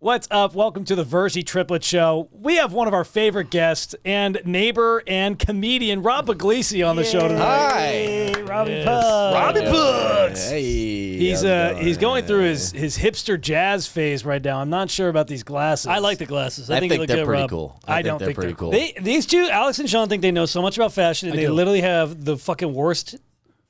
What's up? Welcome to the Virzi Triplets show. We have one of our favorite guests and neighbor and comedian Rob Pugliese on the show tonight. Hi, hey, Robbie Pugs. Robbie Pugs. Hey, He's going through his hipster jazz phase right now. I'm not sure about these glasses. I like the glasses. I think they look they're good, pretty Rob. cool. I don't think they're cool. These two, Alex and Sean, think they know so much about fashion, and they do. literally have the fucking worst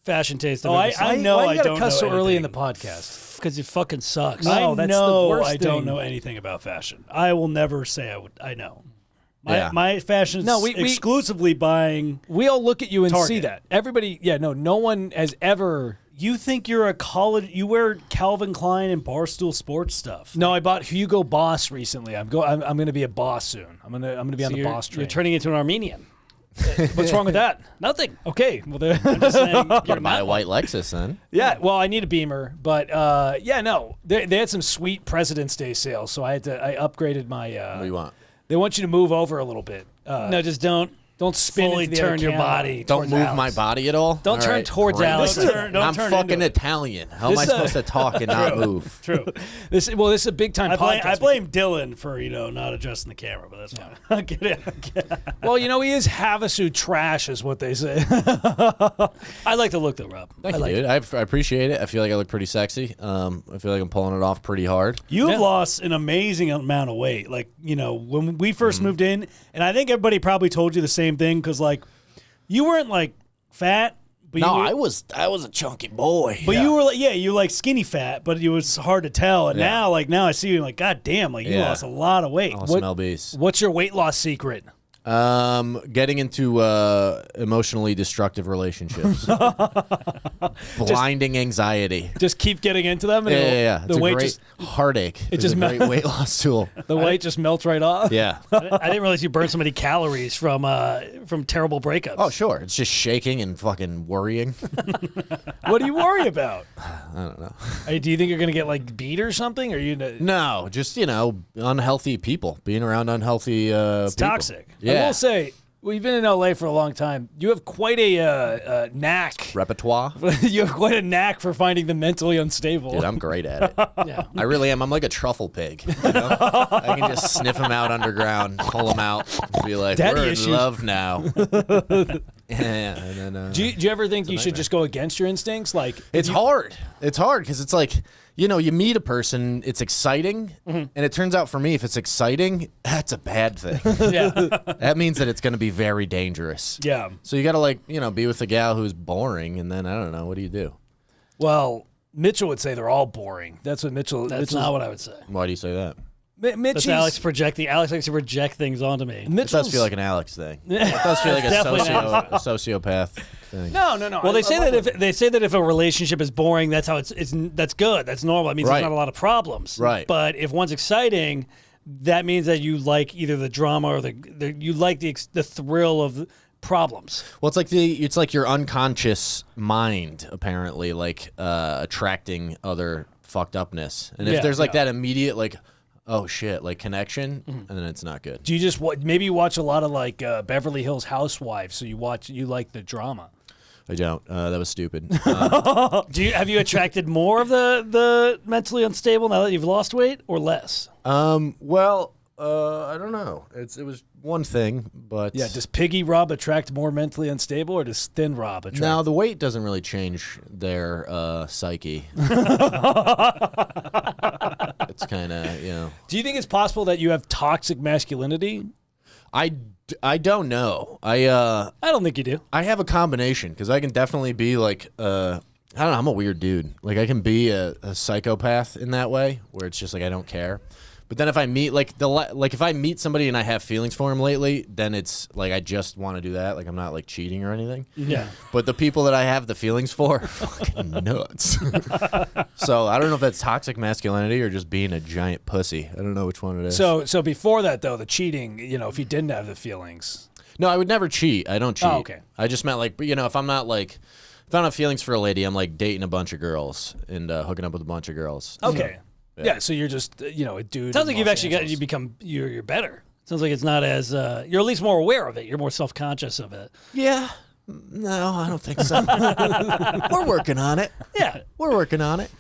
fashion taste. Oh, I know Why I you gotta don't cuss know so early in the anything. podcast? Because it fucking sucks. No, I that's know the worst I don't thing. know anything about fashion. I will never say I would. I know. My fashion is No, we- exclusively buying. We all look at you and Target. see that. Everybody, no one has ever. You think you're a college? You wear Calvin Klein and Barstool Sports stuff. No, I bought Hugo Boss recently. I'm going to be a boss soon. I'm gonna be on the boss train. You're turning into an Armenian. What's wrong with that? Nothing. Okay, well, I'm just saying. You're Buy a not white Lexus, then. yeah. Well, I need a Beamer, but they had some sweet President's Day sales, so I upgraded my. What do you want? They want you to move over a little bit. No, just don't Spin fully into the other turn your camera. body. Don't towards move Alex. my body at all. Don't All turn right, towards great. Alex. Don't I'm turn fucking into it. Italian. How am I This, supposed to talk and not move? True. This is a big time podcast. I blame Dylan for not adjusting the camera, but that's fine. I get it. Well, he is Havasu trash, is what they say. I like the look though, Rob. Thank I you, like dude. I appreciate it. I feel like I look pretty sexy. I feel like I'm pulling it off pretty hard. You've Yeah. lost an amazing amount of weight. Like, when we first moved in, and I think everybody probably told you the same thing because, like, you weren't, like, fat. But No, you were, I was a chunky boy. But you were, like, you were, like, skinny fat, but it was hard to tell. And Yeah. now I see you, like, God damn, like, you Yeah. lost a lot of weight. Awesome LBs. What's your weight loss secret? Getting into emotionally destructive relationships. Blinding anxiety. Just keep getting into them, and Yeah. the It's weight a great just heartache. It's just a great weight loss tool. the weight just melts right off. Yeah. I didn't realize you burned so many calories from terrible breakups. Oh, sure. It's just shaking and fucking worrying. What do you worry about? I don't know. Hey, do you think you're gonna get like beat or something? Or No, just, unhealthy people. Being around unhealthy It's people. toxic. Yeah. I will say, we've been in LA for a long time. You have quite a knack. Repertoire. You have quite a knack for finding the mentally unstable. Dude, I'm great at it. Yeah. I really am. I'm like a truffle pig. I can just sniff them out underground, pull them out, and be like, Daddy we're issues. in love now. Yeah, and then, Do you ever think you should just go against your instincts? Like, it's hard. It's hard because it's like, you meet a person, it's exciting, and it turns out for me, if it's exciting, that's a bad thing. yeah, That means that it's going to be very dangerous. Yeah. So you got to be with a gal who's boring, and then I don't know, what do you do? well, Mitchell would say they're all boring. That's what Mitchell. That's Mitchell's- not what I would say. Why do you say that? Mitch. That's Alex projecting. Alex likes to project things onto me. It does feel like an Alex thing. It does feel like a Definitely a sociopath thing. No. Well, they say that if a relationship is boring, that's how that's good. That's normal. It means Right. there's not a lot of problems. Right. But if one's exciting, that means that you like either the drama or you like the thrill of problems. Well, it's like your unconscious mind apparently attracting other fucked upness, and if Yeah, there's that immediate oh shit connection, and then it's not good. Do you just maybe you watch a lot of Beverly Hills Housewives? So you like the drama. I don't. That was stupid. Have you attracted more of the mentally unstable now that you've lost weight, or less? Well, I don't know. It was one thing, but Yeah. Does Piggy Rob attract more mentally unstable, or does Thin Rob attract? now the weight doesn't really change their psyche. It's kind of Do you think it's possible that you have toxic masculinity? I don't know. I don't think you do. I have a combination because I can definitely be I don't know. I'm a weird dude. I can be a psychopath in that way where it's just I don't care. But then if I meet if I meet somebody and I have feelings for him lately, then it's I just want to do that. I'm not cheating or anything. Yeah. But the people that I have the feelings for are fucking nuts. So I don't know if that's toxic masculinity or just being a giant pussy. I don't know which one it is. So before that though, the cheating. If you didn't have the feelings. No, I would never cheat. I don't cheat. Oh, okay. I just meant if I'm not if I don't have feelings for a lady, I'm dating a bunch of girls and hooking up with a bunch of girls. Okay. So, yeah. So you're just a dude. Sounds in like Los you're Angeles. you're better. Sounds like it's not as you're at least more aware of it. You're more self-conscious of it. Yeah. No, I don't think so. We're working on it. Yeah. We're working on it.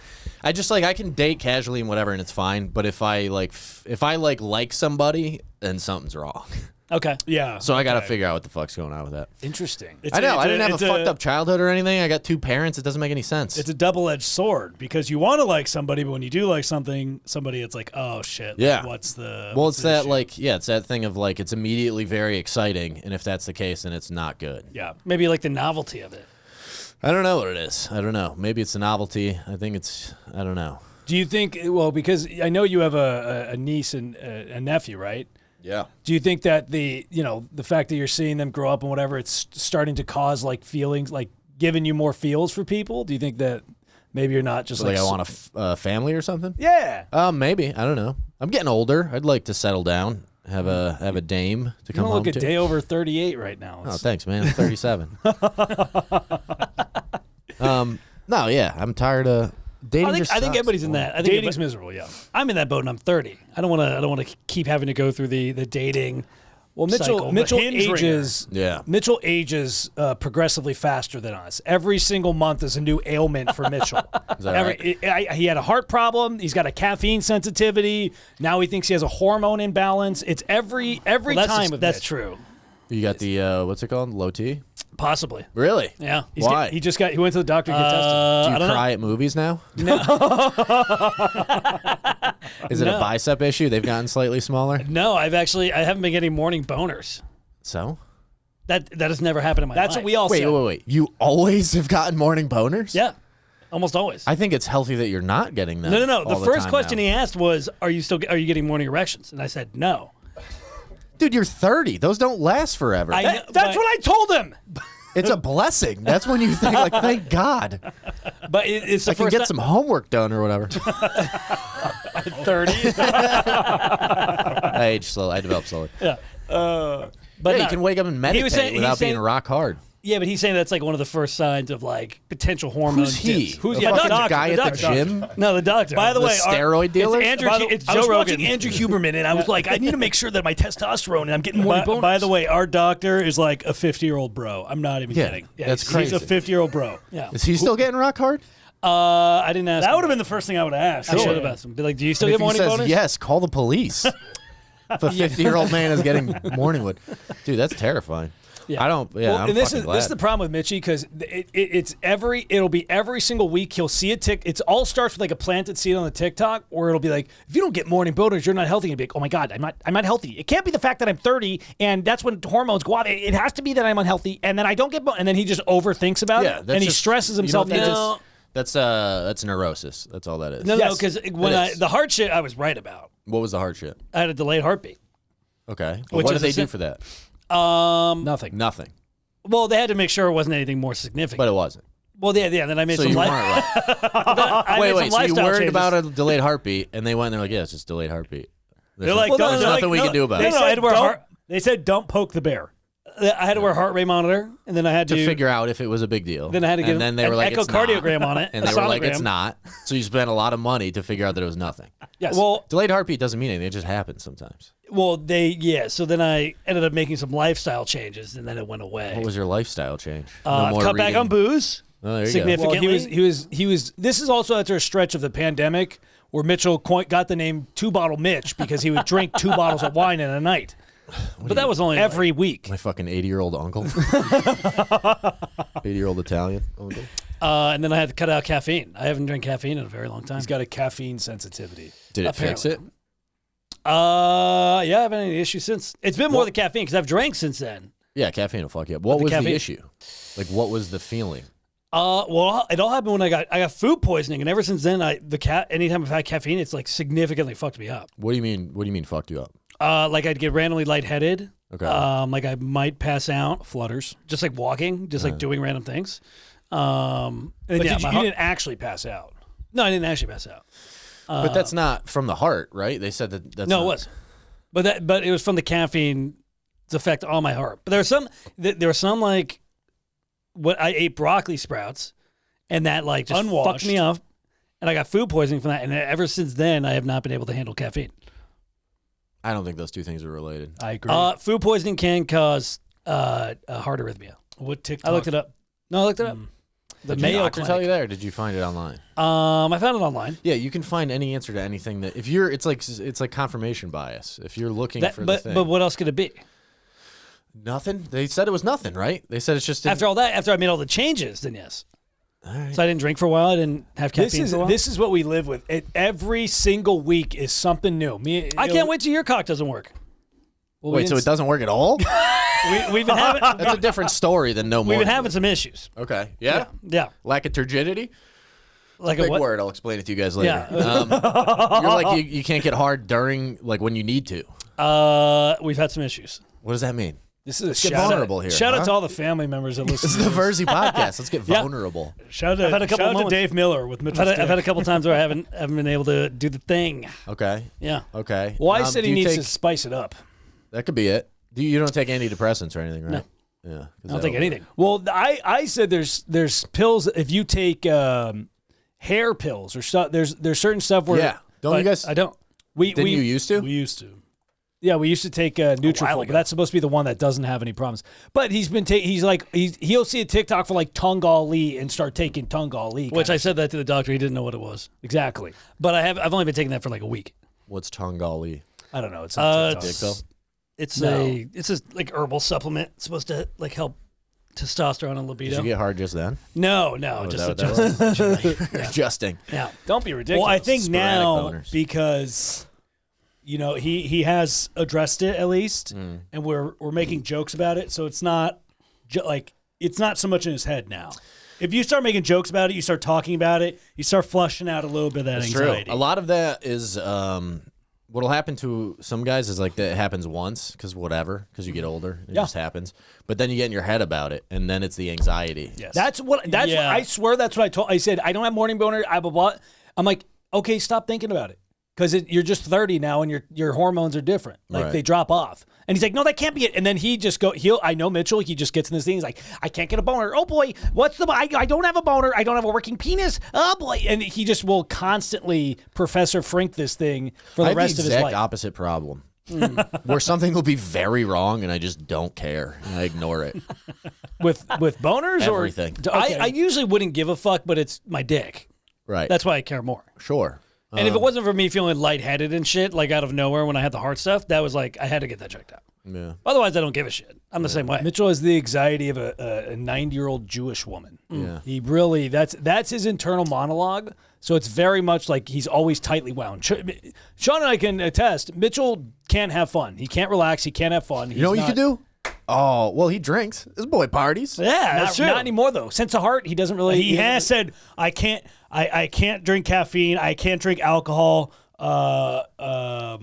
I just like I can date casually and whatever, and it's fine. But if I like somebody, then something's wrong. Okay. Yeah. So I got to figure out what the fuck's going on with that. Interesting. I know. I didn't have a fucked up childhood or anything. I got 2 parents. It doesn't make any sense. It's a double-edged sword because you want to like somebody, but when you do like somebody, it's like, oh shit. Yeah. Like, what's the? Well, what's it's the that issue? like it's that thing of like it's immediately very exciting, and if that's the case, then it's not good. Yeah. Maybe like the novelty of it. I don't know what it is. I don't know. Maybe it's a novelty. I think it's. I don't know. Do you think? Well, because I know you have a niece and a nephew, right? Yeah. Do you think that the fact that you're seeing them grow up and whatever, it's starting to cause like feelings, like giving you more feels for people? Do you think that maybe you're not just Like I want a family or something? Yeah. Maybe. I don't know. I'm getting older. I'd like to settle down. Have a dame to You come don't home look to. a day over 38 right now. Oh, thanks, man. I'm 37. No, yeah. I'm tired of dating. I think just sucks. everybody's in that. I think Dating's miserable. Yeah. I'm in that boat, and I'm 30. I don't want to keep having to go through the dating. Well, Cycle, Mitchell the hinge ages. Yeah. Mitchell ages progressively faster than us. Every single month is a new ailment for Mitchell. Is that right? He had a heart problem. He's got a caffeine sensitivity. Now he thinks he has a hormone imbalance. It's every time. That's true. You got the what's it called? Low T? Possibly. Really? Yeah. Why? He went to the doctor to get tested. Do you I don't cry at movies now? No. Is it a bicep issue? They've gotten slightly smaller. No, I haven't been getting morning boners. So? That has never happened in my life. That's what we all Wait, said. wait. You always have gotten morning boners? Yeah. Almost always. I think it's healthy that you're not getting them. No. all The first time question now. he asked was, "Are you getting morning erections?" And I said, "No." Dude, you're 30. Those don't last forever. That's what I told him. It's a blessing. That's when you think, like, thank God. But it's the I can first get time- some homework done or whatever. 30. I age slow. I develop slowly. Yeah. But Yeah, no, you can wake up and meditate without being rock hard. Yeah, but he's saying that's like one of the first signs of like potential hormone Who's he? dips. Who's the fucking doctor, guy at the gym? No, the doctor. By the way, Steroid dealer? it's Andrew. It's I Joe was Rogan. watching Andrew Huberman, and I was like, I need to make sure that my testosterone, and I'm getting more bonus. By the way, our doctor is like a 50-year-old bro. I'm not even Yeah, kidding. that's he's crazy. a 50-year-old bro. Yeah. Is he still getting rock hard? I didn't ask. That would have been the first thing I would have asked. I should have asked him. Be like, do you still If get he morning says bonus? yes, call the police. If a 50-year-old man is getting morning wood. Dude, that's terrifying. Yeah. I don't, yeah, Well, I'm and this fucking is glad. this is the problem with Mitchie because it'll be every single week he'll see a tick. It all starts with like a planted seed on the TikTok, or it'll be like, if you don't get morning boners, you're not healthy. And be like, oh my god, I'm not healthy. It can't be the fact that I'm 30 and that's when hormones go off. It has to be that I'm unhealthy, and then I don't get and then he just overthinks about Yeah, it, that's and he just- stresses you himself. don't think into that's neurosis. That's all that is. no, Yes, because it is. the heart shit I was right about. What was the hard shit? I had a delayed heartbeat. Okay. Which What is did they a do for that? Nothing. Nothing. Well, they had to make sure it wasn't anything more significant. But it wasn't. Well, yeah. Then I made So some you weren't life. right. I Wait. made some So you lifestyle worried changes. about a delayed heartbeat, and they went and they're like, yeah, it's just delayed heartbeat. There's They're like, nothing, don't- there's they're nothing like, we can do about They it. I had said, to wear don't, they said, don't poke the bear. I had to wear a heart rate monitor, and then I had To figure out if it was a big deal. Then I had to get and then they were an like, it's not. echocardiogram on it, And a they were like, sonogram. it's not. So you spent a lot of money to figure out that it was nothing. Yes. Well, Delayed heartbeat doesn't mean anything. It just happens sometimes. So then I ended up making some lifestyle changes, and then it went away. What was your lifestyle change? I've cut back on booze Oh, there you go. significantly. Well, he was. This is also after a stretch of the pandemic where Mitchell got the name 2-Bottle Mitch because he would drink 2 bottles of wine in a night. But that was only Every week. My fucking 80-year-old uncle. 80-year-old Italian uncle. And then I had to cut out caffeine. I haven't drank caffeine in a very long time. He's got a caffeine sensitivity. Did it fix it? Yeah, I haven't had any issues since. It's been more the caffeine because I've drank since then. Yeah, caffeine will fuck you up. What the was caffeine- the issue? Like, what was the feeling? Well, it all happened when I got food poisoning, and ever since then, anytime I've had caffeine, it's like significantly fucked me up. What do you mean? What do you mean fucked you up? Like I'd get randomly lightheaded. Okay. Like I might pass out, flutters, just like walking, just like doing random things. And But yeah, you didn't actually pass out. No, I didn't actually pass out. But that's not from the heart, right? They said that. That's No, not, it was, but it was from the caffeine's effect on my heart. But there were some like what I ate broccoli sprouts, and that like just Unwashed. fucked me up, and I got food poisoning from that. And ever since then, I have not been able to handle caffeine. I don't think those two things are related. I agree. Food poisoning can cause a heart arrhythmia. What TikTok? I looked it up. No, I looked it up. The Did Mayo your doctor Clinic. tell you that, or did you find it online? I found it online. Yeah, you can find any answer to anything that if you're. It's like confirmation bias. If you're looking for the thing, But what else could it be? nothing. They said it was nothing, right? They said it's just After all that, after I made all the changes, then yes. All right. So I didn't drink for a while. I didn't have caffeine for a while. This is what we live with. Every single week is something new. I can't wait till your cock doesn't work. Well, Wait, so it doesn't work at all? We've been having That's a different story than no more. we've been having some issues. Okay. Yeah. Yeah, Lack of turgidity. like Big what? word. I'll explain it to you guys later. Yeah. You're like you can't get hard during like when you need to. We've had some issues. What does that mean? This is a get vulnerable here. Shout out huh? to all the family members that listen. This is the Virzi podcast. Let's get Yeah. vulnerable. Shout out, I've had a couple shout out to moments. Dave Miller with Mitchell. I've had a couple times where I haven't been able to do the thing. Okay. Yeah. Okay. Well, I said do he you needs take- to spice it up. That could be it. You don't take antidepressants or anything, right? No. Yeah. 'cause I don't take anything. Well, I said there's pills if you take hair pills or stuff. There's certain stuff where Yeah. Don't But you guys? I don't. Didn't you used to? we used to. Yeah, we used to take Nutrafol, ago. but that's supposed to be the one that doesn't have any problems. But he's been he'll see a TikTok for like Tungal and start taking Tungal. Which I said that to the doctor. He didn't know what it was. exactly. But I've only been taking that for like a week. What's Tongali? I don't know. It's It's- Dick, It's No. it's a like herbal supplement. It's supposed to like help testosterone and Did libido. you get hard just then? No, Oh, just is that what that was? Adjusting. yeah. don't be ridiculous. Well, I think Sporadic now boners. because he has addressed it at least, and we're making jokes about it. So it's not it's not so much in his head now. If you start making jokes about it, you start talking about it, you start flushing out a little bit of that It's anxiety. true. A lot of that is what'll happen to some guys is like that it happens once because you get older. It just happens. But then you get in your head about it, and then it's the anxiety. Yes. That's what I swear. That's what I told. I said I don't have morning boner. I blah blah. I'm like, okay, stop thinking about it because you're just 30 now, and your hormones are different. Like Right. they drop off. And he's like, no, that can't be it. And then he just I know Mitchell. He just gets in this thing. He's like, I can't get a boner. Oh boy, I don't have a boner. I don't have a working penis. Oh boy, and he just will constantly Professor Frink this thing for I the have rest the of his exact life. opposite problem. Where something will be very wrong and I just don't care and I ignore it. with boners Everything. or okay. I usually wouldn't give a fuck, but it's my dick. Right. That's why I care more. sure. And if it wasn't for me feeling lightheaded and shit, like out of nowhere when I had the heart stuff, that was like I had to get that checked out. Yeah. Otherwise, I don't give a shit. I'm the same way. Mitchell has the anxiety of a 90-year-old Jewish woman. Yeah. He really that's his internal monologue. So it's very much like he's always tightly wound. Sean and I can attest. Mitchell can't have fun. He can't relax. He can't have fun. You know what you could do? Oh, well, he drinks. This boy parties. Yeah, that's true. Not anymore though. Sense of heart. He doesn't really. He has said, I can't drink caffeine. I can't drink alcohol. I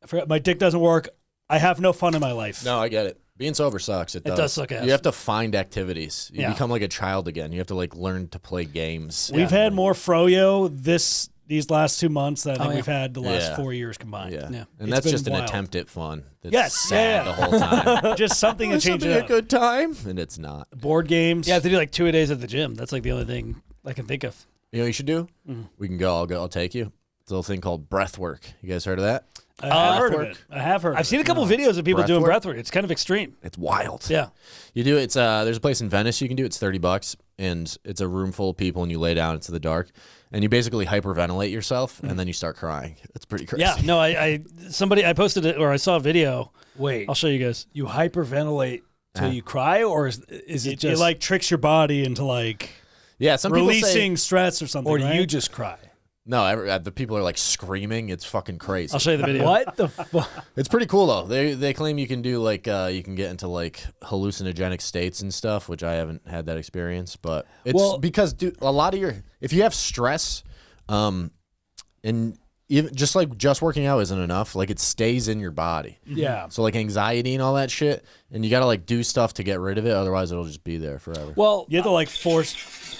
forgot, my dick doesn't work. I have no fun in my life. No, I get it. Being sober sucks. It does suck ass. You have to find activities. You Yeah. become like a child again. You have to like learn to play games. We've had more froyo these last 2 months than I think yeah. we've had the last Yeah. 4 years combined. Yeah. Yeah. And It's that's been just an wild. attempt at fun. That's Yes, sad yeah. the whole time. Just something to It's change something it a up. good time, and it's not. Board games. Yeah, I have to do like 2 days at the gym. That's like the only thing I can think of. You know what you should do? We can go. I'll take you. It's a little thing called breath work. You guys heard of that? I have heard of Breathwork. it. I have heard. I've seen a couple videos of people doing Breathwork? breathwork. It's kind of extreme. It's wild. Yeah. You do it. It's there's a place in Venice you can do. It's $30, and it's a room full of people, and you lay down into the dark, and you basically hyperventilate yourself, and then you start crying. It's pretty crazy. Yeah. No, I posted it or I saw a video. Wait, I'll show you guys. you hyperventilate till you cry, or is it It just like tricks your body into like Yeah. Some people releasing say stress or something. or do right? you just cry? no. The people are like screaming. It's fucking crazy. I'll show you the video. What the fuck? It's pretty cool though. They claim you can do like you can get into like hallucinogenic states and stuff, which I haven't had that experience. But it's Well- because dude, a lot of if you have stress, and even just working out isn't enough. Like it stays in your body. Yeah. So like anxiety and all that shit, and you gotta like do stuff to get rid of it. Otherwise, it'll just be there forever. Well, You have to like force.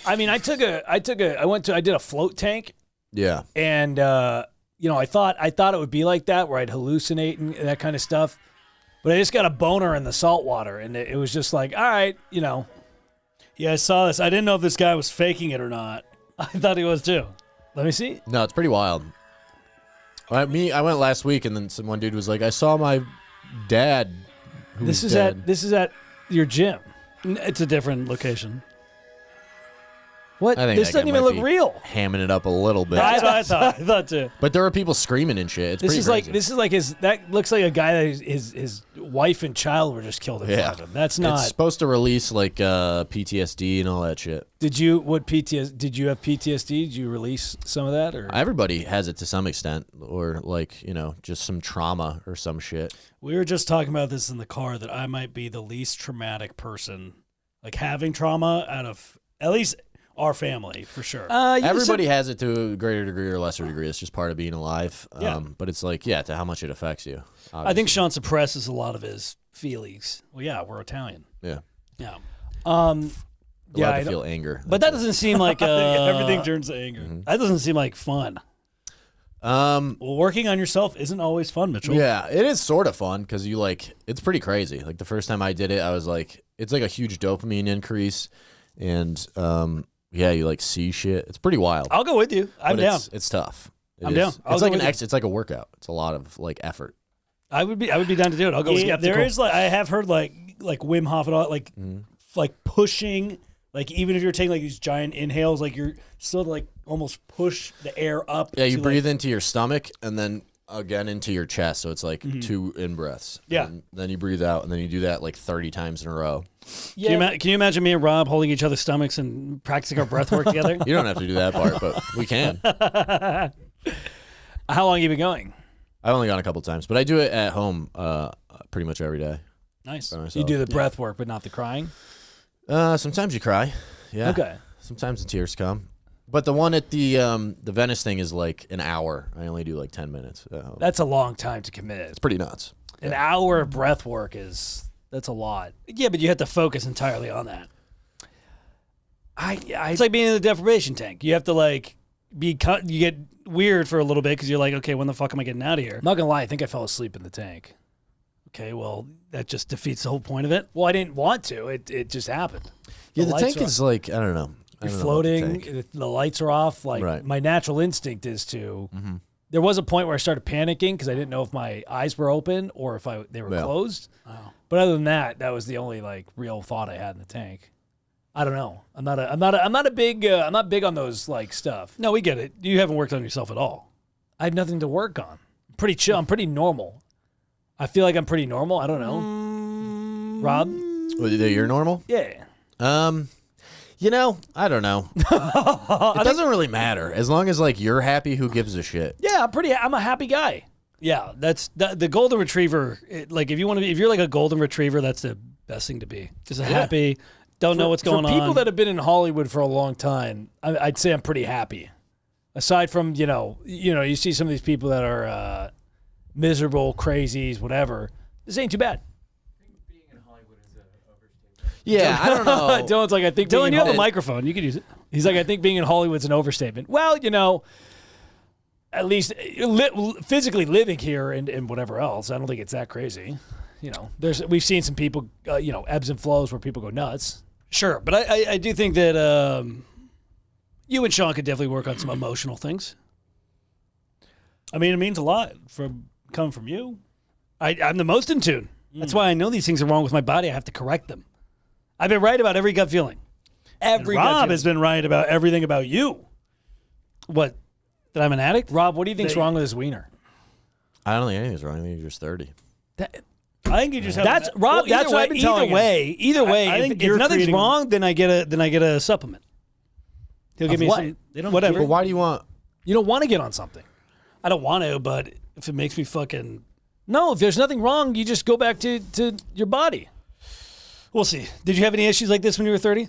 I mean, I did a float tank, Yeah. and I thought it would be like that where I'd hallucinate and that kind of stuff, but I just got a boner in the salt water, and it was just like, all right, Yeah, I saw this. I didn't know if this guy was faking it or not. I thought he was too. let me see. No, it's pretty wild. I went last week, and then one dude was like, "I saw my dad." Who This was is dead. at your gym. It's a different location. What? I think This that guy doesn't even might look be real. Hamming it up a little bit. I thought too. But there are people screaming and shit. It's This pretty is crazy. like this is like his. That looks like a guy that his wife and child were just killed in front of him. That's not. It's supposed to release like PTSD and all that shit. Did you have PTSD? Did you release some of that or? Everybody has it to some extent, or like just some trauma or some shit. We were just talking about this in the car that I might be the least traumatic person, like having trauma out of at least our family for sure. Everybody has it to a greater degree or lesser degree. It's just part of being alive. Yeah. But it's like, to how much it affects you. I think Sean suppresses a lot of his feelings. Well, yeah, we're Italian. Yeah. Yeah. Allowed I to don't- feel anger. But that doesn't seem like Everything turns to anger. that doesn't seem like fun. Um, Well, working on yourself isn't always fun, Mitchell. yeah, it is sort of fun because you it's pretty crazy. Like the first time I did it, I was like, it's like a huge dopamine increase, and you like see shit. It's pretty wild. I'll go with you. I'm But down. It's tough. It I'm is. down. I'll It's go like an with you. it's like a workout. It's a lot of like effort. I would be down to do it. I'll go skeptical. There is I have heard like Wim Hof and all like pushing, like even if you're taking like these giant inhales, like you're still like almost push the air up. Yeah, you to, breathe into your stomach and then again into your chest. So it's like 2 in breaths. Yeah. And then you breathe out and then you do that like 30 times in a row. Can you imagine me and Rob holding each other's stomachs and practicing our breath work together? You don't have to do that part, but we can. How long have you been going? I've only gone a couple times, but I do it at home pretty much every day Nice. by myself. You do the breath work, but not the crying. Sometimes you cry. Yeah. Okay. Sometimes the tears come. But the one at the Venice thing is like an hour. I only do like 10 minutes. That's a long time to commit. It's pretty nuts. An hour of breath work that's a lot. Yeah, but you have to focus entirely on that. I It's like being in the deprivation tank. You have to like you get weird for a little bit because you're like, okay, when the fuck am I getting out of here? I'm not gonna lie. I think I fell asleep in the tank. Okay, well that just defeats the whole point of it. Well, I didn't want to. It just happened. Yeah, the lights tank are is like, I don't know. I You're don't know about the floating. tank. The lights are off. Like Right. my natural instinct is to. There was a point where I started panicking because I didn't know if my eyes were open or if they were Yeah. closed. But other than that, that was the only like real thought I had in the tank. I don't know. I'm not big on those like stuff. No, we get it. You haven't worked on yourself at all. I have nothing to work on. I'm pretty chill. I'm pretty normal. I feel like I'm pretty normal. I don't know. Rob? Well, you're normal? Yeah. I don't know. It doesn't really matter. As long as like you're happy, who gives a shit? Yeah, I'm a happy guy. Yeah, that's the golden retriever. Like if you're like a golden retriever, that's the best thing to be. Just happy, don't know what's going for people on. that have been in Hollywood for a long time, I'd say I'm pretty happy. Aside from, you see some of these people that are miserable, crazies, whatever. This ain't too bad. Yeah, I don't know. Dylan's like, I think Dylan, being you have a in microphone. You can use it. He's like, I think being in Hollywood's an overstatement. Well, at least physically living here and whatever else, I don't think it's that crazy. We've seen some people, ebbs and flows where people go nuts. Sure, but I do think that you and Sean could definitely work on some emotional things. I mean, it means a lot from coming from you. I'm the most in tune. That's why I know these things are wrong with my body. I have to correct them. I've been right about every gut feeling. Rob has been right about everything about you. What? That I'm an addict? Rob, what do you think's wrong with his wiener? I don't think anything's wrong. I think you're just 30. I think you just have That's Rob. That's what I've been telling him. Either way, I think if you're nothing's creating- wrong, then I get a supplement. He'll give Of me what? some. They don't Whatever. But why do you want? You don't want to get on something. I don't want to, but if it makes me fucking, No, if there's nothing wrong, you just go back to your body. we'll see. Did you have any issues like this when you were 30?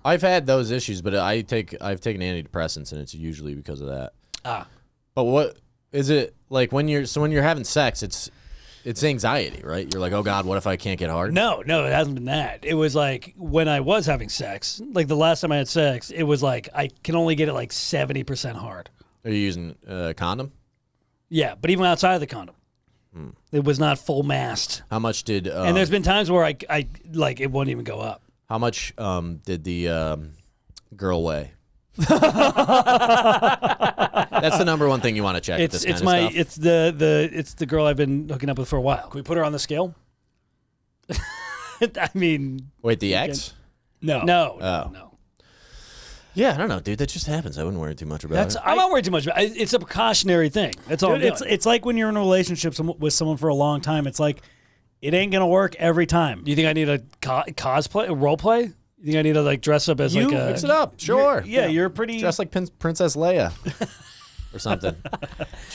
I've had those issues, but I've taken antidepressants, and it's usually because of that. Ah, But what is it like when you're having sex? It's anxiety, right? You're like, oh God, what if I can't get hard? no, it hasn't been that. It was like when I was having sex, like the last time I had sex, it was like I can only get it like 70% hard. Are you using a condom? Yeah, but even outside of the condom, it was not full mast. How much did? And there's been times where I like it won't even go up. How much did the girl weigh? That's the number one thing you want to check. with this kind of stuff. It's the girl I've been hooking up with for a while. Can we put her on the scale? I mean, Wait, the ex? No. no. Oh. Yeah, I don't know, dude. That just happens. I wouldn't worry too much about it. I'm not worried too much about it. It's a precautionary thing. That's all. Dude, it's like when you're in a relationship with someone for a long time. It's like it ain't gonna work every time. Do you think I need a cosplay, a role play? You think I need to like dress up as like a Mix it up, sure. You're pretty. Dress like Princess Leia or something.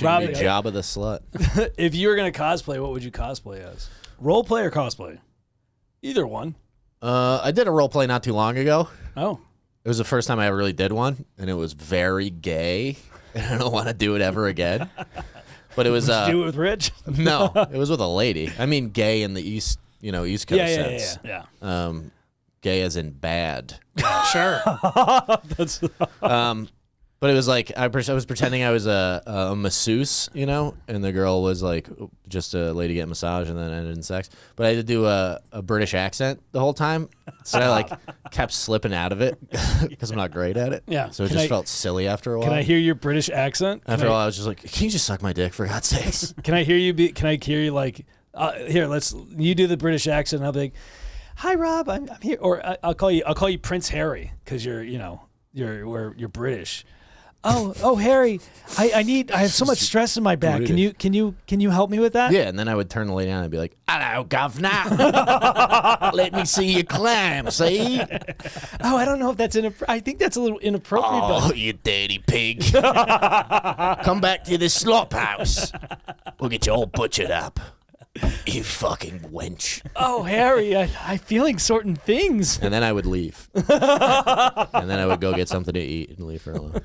Rob, Jabba the Slut. If you were gonna cosplay, what would you cosplay as? Role play or cosplay? Either one. I did a role play not too long ago. Oh. It was the first time I ever really did one, and it was very gay. And I don't want to do it ever again. But it was Do it with Rich? no, it was with a lady. I mean, gay in the East Coast sense. Yeah. Gay as in bad. Sure. That's But it was like I was pretending I was a masseuse, and the girl was like just a lady getting massage and then ended in sex. But I had to do a British accent the whole time, so I like kept slipping out of it because I'm not great at it. Yeah. So it just felt silly after a while. Can I hear your British accent? After a while, I was just like, "Can you just suck my dick for God's sakes?" Can I hear you? Can I hear you like? Here, you do the British accent. And I'll be like, "Hi, Rob, I'm here," or I'll call you Prince Harry because you're British. Oh, Harry, I have so much stress in my back. Can you help me with that? Yeah, and then I would turn the lady on and be like, "Hello, governor. Let me see your clam, see?" Oh, I don't know if that's I think that's a little inappropriate. Oh, you dirty pig. Come back to the slop house. We'll get you all butchered up. You fucking wench. Oh, Harry, I'm feeling certain things. And then I would leave. And then I would go get something to eat and leave her alone.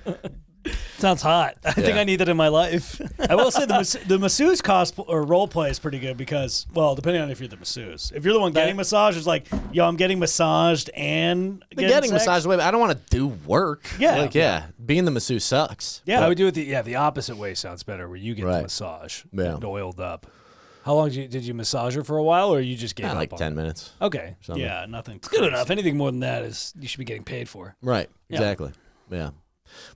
Sounds hot. I think I need that in my life. I will say the masseuse cosplay or role play is pretty good because, well, depending on if you're the masseuse. If you're the one getting massaged, it's like, yo, I'm getting massaged and Getting sex. massaged away, but I don't want to do work. Yeah. Being the masseuse sucks. Yeah, I would do it the opposite way sounds better, where you get the massage and oiled up. How long did you massage her for a while, or you just gave up? Like 10 minutes. Okay. Something. Yeah, nothing. It's good enough. Anything more than that you should be getting paid for. Right. Exactly. Yeah.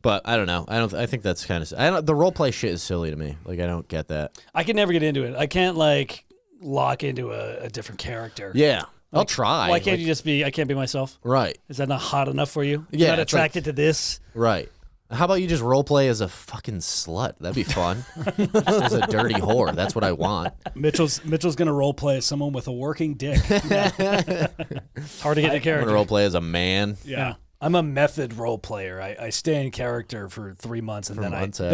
But I don't know. I think that's kind of. The role play shit is silly to me. Like I don't get that. I can never get into it. I can't like lock into a different character. Yeah. I'll try. Why can't you just be? I can't be myself. Right. Is that not hot enough for you? Yeah, You're not it's like- attracted to this. Right. How about you just role play as a fucking slut? That'd be fun. Just as a dirty whore. That's what I want. Mitchell's gonna role play as someone with a working dick. It's hard to get into I'm character. gonna role play as a man. Yeah. I'm a method role player. I stay in character for 3 months and then I after?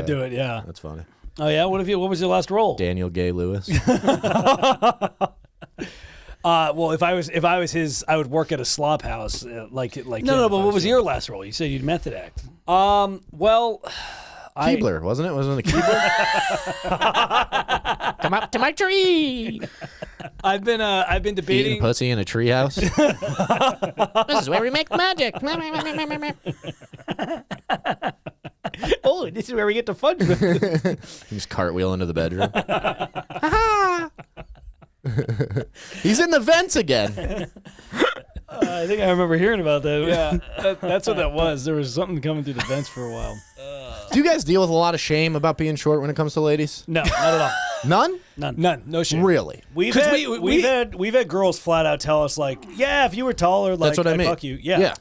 do it. Yeah. That's funny. Oh yeah. What was your last role? Daniel Gay Lewis. Well, if I was his, I would work at a slop house, like. No, but what was your last role? You said you'd method act. Well, Keebler, wasn't it? Wasn't it a Keebler? Come up to my tree. I've been Eating debating. pussy in a treehouse. This is where we make magic. Oh, this is where we get to fudge. Just cartwheel into the bedroom. He's in the vents again. I think I remember hearing about that. Yeah, that's what that was. There was something coming through the vents for a while. Do you guys deal with a lot of shame about being short when it comes to ladies? No, not at all. None? None. No shit. Really? We've 'Cause had girls flat out tell us like, yeah, if you were taller, like That's what I mean. fuck you. Yeah. Yeah.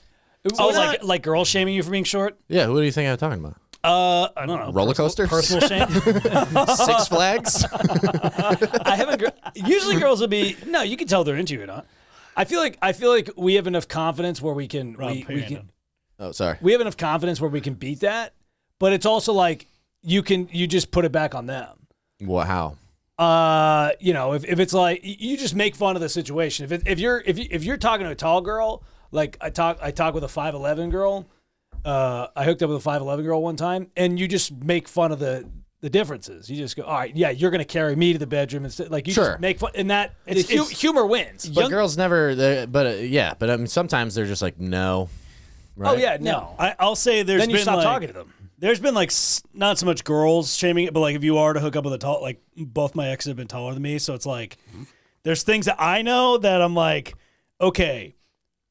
Oh, like girls shaming you for being short? Yeah, who do you think I'm talking about? I don't know. Roller coasters? Personal shame. Six Flags? I haven't. Usually, girls will be. No, you can tell they're into you or not. I feel like we have enough confidence where we can. We can. Oh, sorry. We have enough confidence where we can beat that, but it's also like you just put it back on them. What? How? If it's like you just make fun of the situation. If you're talking to a tall girl, like I talk with a 5'11" girl. I hooked up with a 5'11" girl one time, and you just make fun of the differences. You just go, all right, yeah, you're gonna carry me to the bedroom, and like you just make fun, and that humor wins. But girls never. But I mean, sometimes they're just like, no. Right? Oh yeah, no. I'll say there's Then you been stop like, talking to them. There's been like not so much girls shaming it, but like if you are to hook up with a tall, like both my exes have been taller than me, so it's like there's things that I know that I'm like, okay,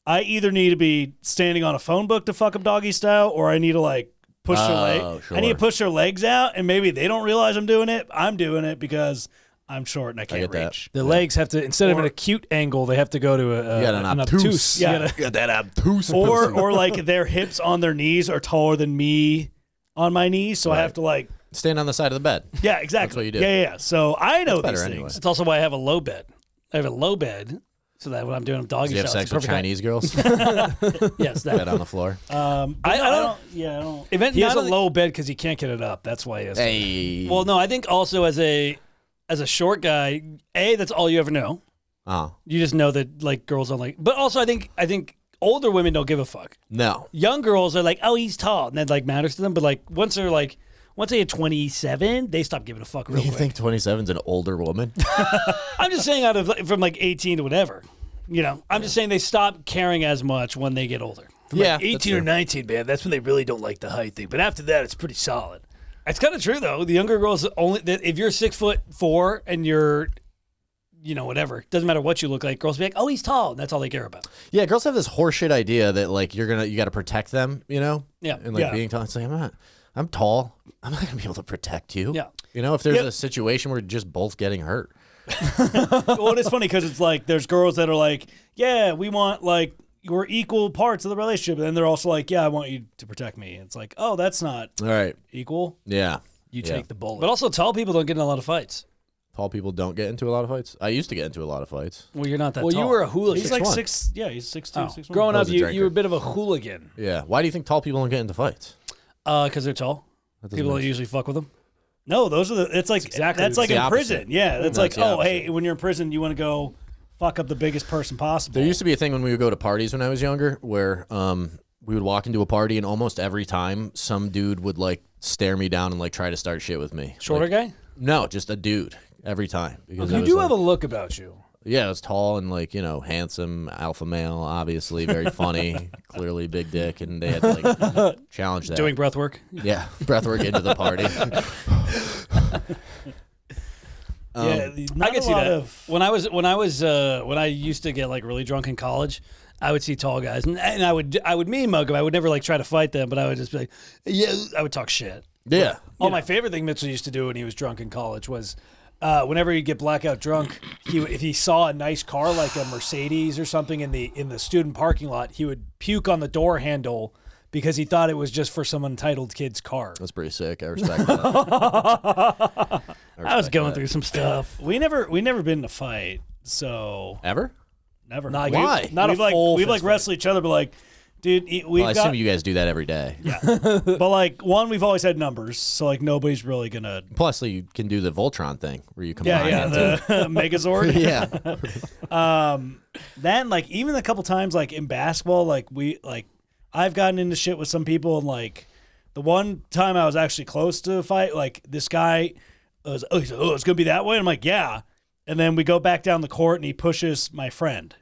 I either need to be standing on a phone book to fuck up doggy style, or I need to like push their leg. Sure. I need to push their legs out, and maybe they don't realize I'm doing it. I'm doing it because I'm short and I can't get that. reach. The legs have to, instead of an acute angle, they have to go to an obtuse. Yeah. You got that obtuse. Or like their hips on their knees are taller than me on my knees, so I have to like stand on the side of the bed. Yeah, exactly. That's what you do. Yeah. So I know That's these better things. anyway. It's also why I have a low bed. I have a low bed so that when I'm doing doggy Do you have style, sex with Chinese girls? Yes, Bed that. on the floor. I don't. Yeah, I don't. He has a low bed because he can't get it up. That's why he has. Hey. Well, no, I think also as a short guy, that's all you ever know. Oh You just know that like girls don't like. But also, I think older women don't give a fuck. no. Young girls are like, oh, he's tall, and that like matters to them. But like once they hit 27, they stop giving a fuck real You quick. think 27's an older woman? I'm just saying from like 18 to whatever. I'm just saying they stop caring as much when they get older. From Yeah, like that's 18 or true. 19, man, that's when they really don't like the height thing. But after that, it's pretty solid. It's kind of true though. The younger girls if you're 6'4" and you're, whatever, doesn't matter what you look like. Girls be like, oh, he's tall. And that's all they care about. Yeah, girls have this horseshit idea that like you got to protect them, Yeah. and like Yeah. being tall. It's like I'm tall. I'm not gonna be able to protect you. Yeah. If there's a situation where you're just both getting hurt. Well, it's funny because it's like there's girls that are like, yeah, we want like we're equal parts of the relationship, and then they're also like, yeah, I want you to protect me. It's like, oh, that's not All right. equal. Yeah. You take the bullet. But also, tall people don't get in a lot of fights. Tall people don't get into a lot of fights. I used to get into a lot of fights. Well, you're not that Well, tall. you were a hooligan. He's like 6'1". 6. Yeah, he's 6'2", Oh. 6'1". Growing I up, was a you drinker. were a bit of a hooligan. Yeah. Why do you think tall people don't get into fights? Because they're tall. That doesn't People make don't usually fuck with them. No, those are the. It's like exactly that's like the in opposite. prison. Yeah, that's No, like it's the hey, opposite. when you're in prison, you want to go fuck up the biggest person possible. There used to be a thing when we would go to parties when I was younger where we would walk into a party and almost every time some dude would like stare me down and like try to start shit with me. Shorter Like, guy? No, just a dude every time. Because I You was do like- have a look about you. Yeah, I was tall and like, handsome, alpha male, obviously very funny, clearly big dick, and they had to like challenge that. Doing breath work? Yeah, breathwork into the party. yeah, I could see that. When I used to get like really drunk in college, I would see tall guys and I would mean mug them. I would never like try to fight them, but I would just be like, yeah, I would talk shit. Yeah. Oh, my favorite thing Mitchell used to do when he was drunk in college was whenever he'd get blackout drunk, if he saw a nice car like a Mercedes or something in the student parking lot, he would puke on the door handle because he thought it was just for some entitled kid's car. That's pretty sick. I respect that. I was going through some stuff. We never been in a fight, so Ever? never. Not Why? Not we've a like full we've like fist fight. wrestled each other, but like, dude, we've Well, I got. assume you guys do that every day. Yeah, but like we've always had numbers, so like nobody's really gonna. Plus, you can do the Voltron thing where you combine Yeah, it. the Megazord. Yeah. Then like even a couple times like in basketball, like I've gotten into shit with some people, and like the one time I was actually close to a fight, like this guy was, he's like, it's gonna be that way. And I'm like, yeah. And then we go back down the court, and he pushes my friend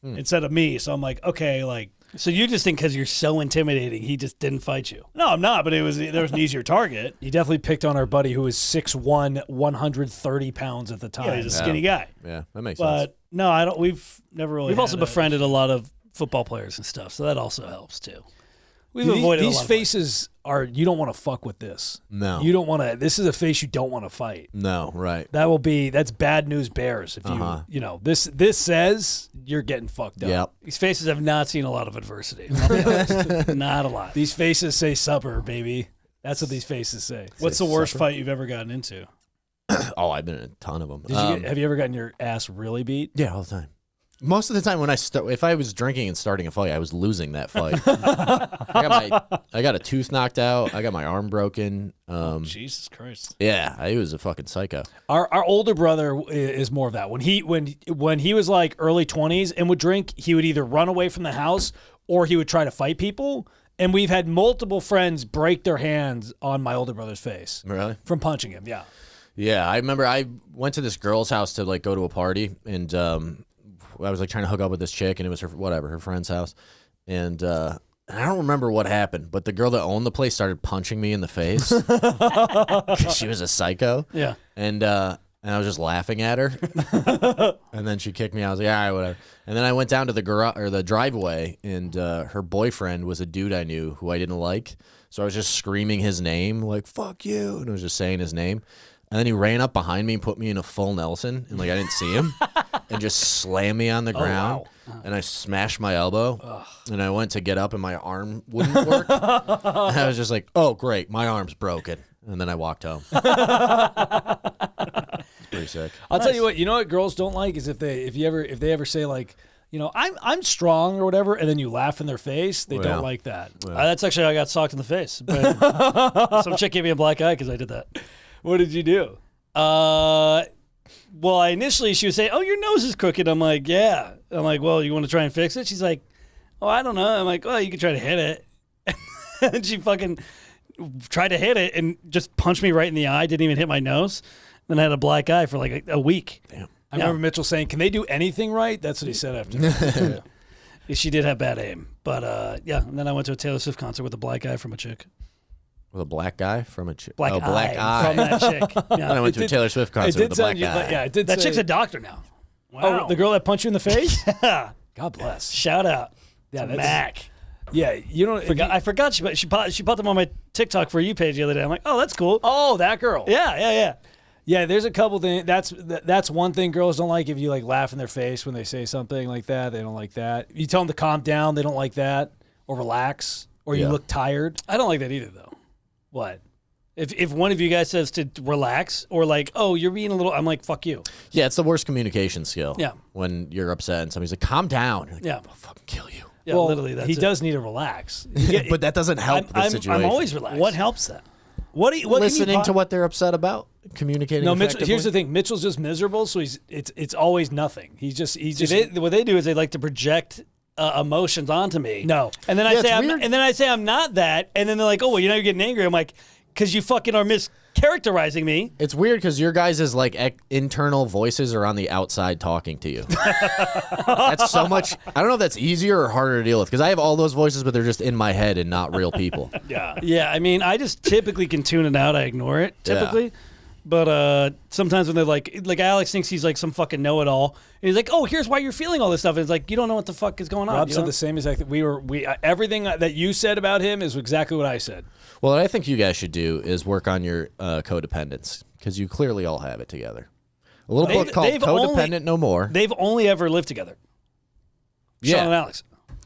instead of me. So I'm like, okay, like. So you just think because you're so intimidating, he just didn't fight you? No, I'm not, but there was an easier target. You definitely picked on our buddy who was 6'1", 130 pounds at the time. Yeah, he's a skinny guy. Yeah, that makes sense. But no, I don't. We've never really. We've also had a- befriended a lot of football players and stuff, so that also helps too. We've These, avoided a these lot of faces are, you don't want to fuck with this. No. You don't want to, this is a face you don't want to fight. No, right. That's bad news bears. If this says you're getting fucked up. Yep. These faces have not seen a lot of adversity. I'll be honest. Not a lot. These faces say suburb, baby. That's what these faces say. What's the worst fight you've ever gotten into? Oh, I've been in a ton of them. Have you ever gotten your ass really beat? Yeah, all the time. Most of the time when if I was drinking and starting a fight, I was losing that fight. I got a tooth knocked out. I got my arm broken. Jesus Christ. Yeah, I was a fucking psycho. Our older brother is more of that. When he was like early 20s and would drink, he would either run away from the house or he would try to fight people. And we've had multiple friends break their hands on my older brother's face Really? from punching him. Yeah. Yeah, I remember I went to this girl's house to like go to a party, and I was like trying to hook up with this chick, and it was her friend's house, and I don't remember what happened, but the girl that owned the place started punching me in the face because she was a psycho. Yeah. And I was just laughing at her, and then she kicked me. I was like, all right, whatever. And then I went down to the garage or the driveway, and her boyfriend was a dude I knew who I didn't like, so I was just screaming his name like "fuck you," and I was just saying his name. And then he ran up behind me and put me in a full Nelson, and like I didn't see him, and just slammed me on the ground. wow. And I smashed my elbow, and I went to get up, and my arm wouldn't work. And I was just like, "Oh, great, my arm's broken." And then I walked home. It's pretty sick. I'll tell you what. You know what girls don't like is if they ever say like, you know, I'm strong or whatever, and then you laugh in their face. They don't like that. That's actually how I got socked in the face. But some chick gave me a black eye because I did that. What did you do? Well, initially she would say, "Oh, your nose is crooked." I'm like, "Yeah." I'm like, "Well, you want to try and fix it?" She's like, "Oh, I don't know." I'm like, "Well, you could try to hit it." And she fucking tried to hit it and just punched me right in the eye. Didn't even hit my nose. Then I had a black eye for like a week. Damn. I remember Mitchell saying, "Can they do anything right?" That's what he said after. She did have bad aim, but yeah. And then I went to a Taylor Swift concert with a black eye from a chick. With a black guy from a chick. Black oh, black eye. from that chick. Yeah. I went to a Taylor Swift concert with a black guy. Yeah, it did. That say- chick's a doctor now. Oh, the girl that punched you in the face. Yeah. God bless. Shout out. Yeah, to that's- Mac. Yeah, you know. I forgot she popped them on my TikTok For You page the other day. I'm like, oh, that's cool. Oh, that girl. Yeah. Yeah, there's a couple things. That's one thing girls don't like. If you like laugh in their face when they say something like that, they don't like that. You tell them to calm down, they don't like that, or relax, or you Yeah. look tired. I don't like that either, though. What? If one of you guys says to relax or like, oh, you're being a little, I'm like, fuck you. Yeah, it's the worst communication skill. Yeah. When you're upset and somebody's like, calm down. You're like, Yeah. I'll fucking kill you. Yeah, Well, literally. That's he it. does need to relax. But that doesn't help the situation. I'm always relaxed. What helps that? What Listening to what they're upset about, communicating No, Mitchell. effectively. Here's the thing. Mitchell's just miserable, so it's always nothing. He's just what they do is they like to project emotions onto me. No. and then Yeah, I say I'm not that, and then they're like, oh, well, you're getting angry. I'm like, because you fucking are mischaracterizing me. It's weird because your guys' like internal voices are on the outside talking to you. That's so much. I don't know if that's easier or harder to deal with because I have all those voices, but they're just in my head and not real people. Yeah. I mean, I just typically can tune it out. I ignore it typically. But sometimes when they're like Alex thinks he's like some fucking know-it-all, and he's like, "Oh, here's why you're feeling all this stuff." And it's like you don't know what the fuck is going on. Rob you said know? the same exact thing. Everything that you said about him is exactly what I said. Well, what I think you guys should do is work on your codependence because you clearly all have it together. A little book called Codependent No More. They've only ever lived together. Yeah. Sean and Alex.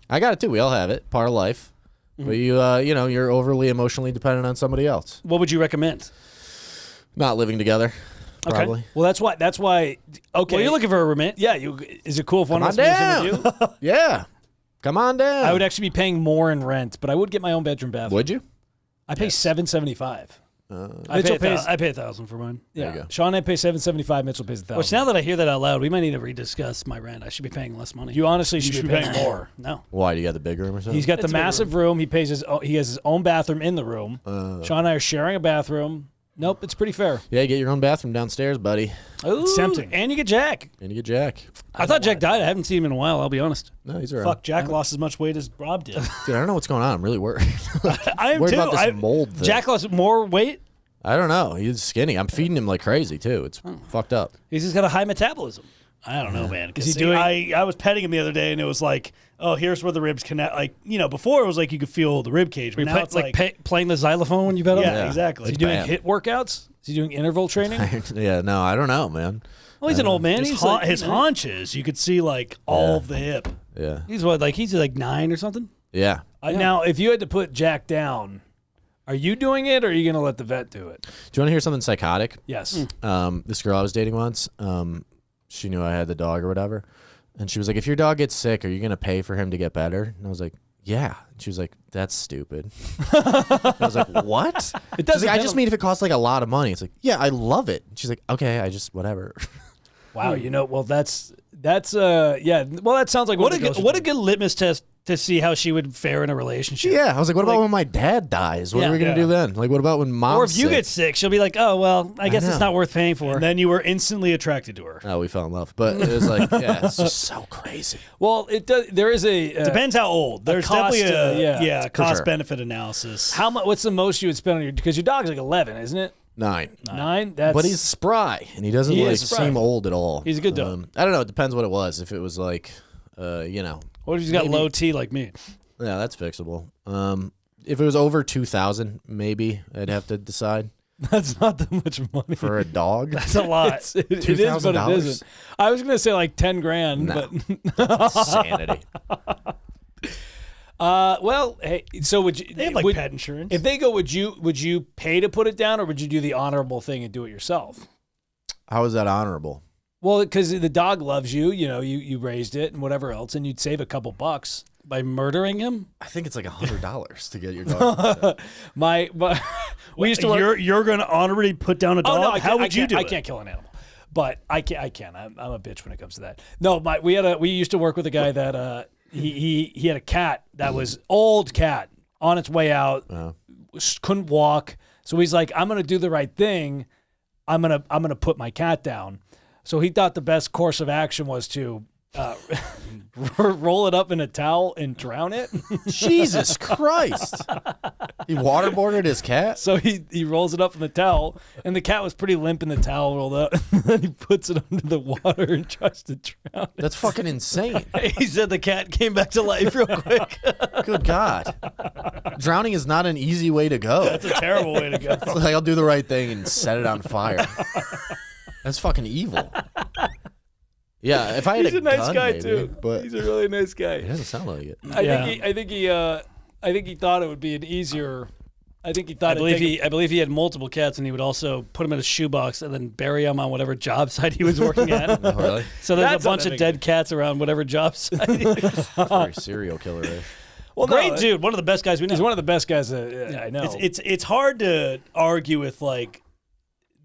I got it too. We all have it. Part of life. But you're overly emotionally dependent on somebody else. What would you recommend? Not living together, probably. Well, that's why. Okay, Well, you're looking for a roommate. Yeah, is it cool if one of us Come on moves in with you? Yeah. Come on down. I would actually be paying more in rent, but I would get my own bedroom bathroom. Would you? I pay $775. I Mitchell pay pays. $1,000 for mine. Yeah, you go. Sean and I pay $775. Mitchell pays $1,000. Which now that I hear that out loud, we might need to rediscuss my rent. I should be paying less money. You honestly should be paying more. more. No. Why? Do you got the big room or something? He's got the It's a big massive room. He pays he has his own bathroom in the room. Sean and I are sharing a bathroom. Nope, it's pretty fair. Yeah, you get your own bathroom downstairs, buddy. Ooh, It's tempting. And you get Jack. And you get Jack. I thought Jack died. I haven't seen him in a while, I'll be honest. No, he's around. Fuck, Jack lost as much weight as Rob did. Dude, I don't know what's going on. I'm really worried. I am Worried too. about this mold thing. Jack lost more weight. I don't know. He's skinny. I'm feeding him like crazy, too. It's fucked up. He's just got a high metabolism. I don't know, man. Is he See, doing- I was petting him the other day, and it was like, oh, here's where the ribs connect. Like, before it was like you could feel the rib cage, but now it's like, playing the xylophone when you bet him. yeah, Yeah. exactly. Is he doing bad. hit workouts? Is he doing interval training? Yeah, no, I don't know, man. Well, he's an old man. His He's ha- like, his haunches, you could see like all of the hip. Yeah. He's what, like he's like 9 or something. Yeah. Now, if you had to put Jack down, are you doing it or are you going to let the vet do it? Do you want to hear something psychotic? Yes. This girl I was dating once, she knew I had the dog or whatever. And she was like, if your dog gets sick, are you going to pay for him to get better? And I was like, yeah. And she was like, that's stupid. I was like, what? It She's doesn't. like, I just mean if it costs like a lot of money. It's like, yeah, I love it. She's like, okay, I just, whatever. Wow. Well, that's yeah. Well, that sounds like What the a girls good, are what a doing. good litmus test to see how she would fare in a relationship. Yeah. I was like, what about when my dad dies? What are we going to do then? Like, what about when mom's Or if you sick? get sick, she'll be like, oh, well, I guess it's know. not worth paying for. And then you were instantly attracted to her. Oh, we fell in love. But it was like, yeah, it's just so crazy. Well, it does. There is a Depends how old. There's cost, definitely a yeah, cost sure. benefit analysis. How much? What's the most you would spend on your? Because your dog's like 11, isn't it? 9. 9. That's. But he's spry, and he doesn't He like is spry. seem old at all. He's a good dog. I don't know. It depends what it was. If it was like, What if he's got low T like me? yeah, that's fixable. If it was over 2,000, maybe I'd have to decide. That's not that much money. for a dog. It's a lot. It is, but it isn't. I was gonna say like 10 grand, No. but Insanity. well, hey, so would you? They have like would, pet insurance. if they go, would you pay to put it down, or would you do the honorable thing and do it yourself? How is that honorable? Well, because the dog loves you, you raised it and whatever else, and you'd save a couple bucks. By murdering him? I think it's like $100 to get your dog. My we used to work. You're going to honorably put down a dog? Oh no, How would you do it? I can't kill an animal, but I can. I'm a bitch when it comes to that. No, we used to work with a guy that he had a cat that was old cat on its way out, couldn't walk. So he's like, I'm gonna do the right thing. I'm gonna put my cat down. So he thought the best course of action was to roll it up in a towel and drown it. Jesus Christ. He waterboarded his cat? So he rolls it up in the towel, and the cat was pretty limp in the towel rolled up. And then he puts it under the water and tries to drown it. That's fucking insane. He said the cat came back to life real quick. Good God. Drowning is not an easy way to go. That's a terrible way to go. It's like, I'll do the right thing and set it on fire. That's fucking evil. Yeah, if I had He's a nice gun, guy maybe, too. but He's a really nice guy. it doesn't sound like it. I think he thought it would be an easier. I think he thought. I believe he had multiple cats, and he would also put them in a shoebox and then bury them on whatever job site he was working at. Oh, really? So there's That's a bunch not of that dead cats around whatever job site. Very serial killer-ish. Well, Great no, dude, one of the best guys we know. He's one of the best guys I know. It's hard to argue with like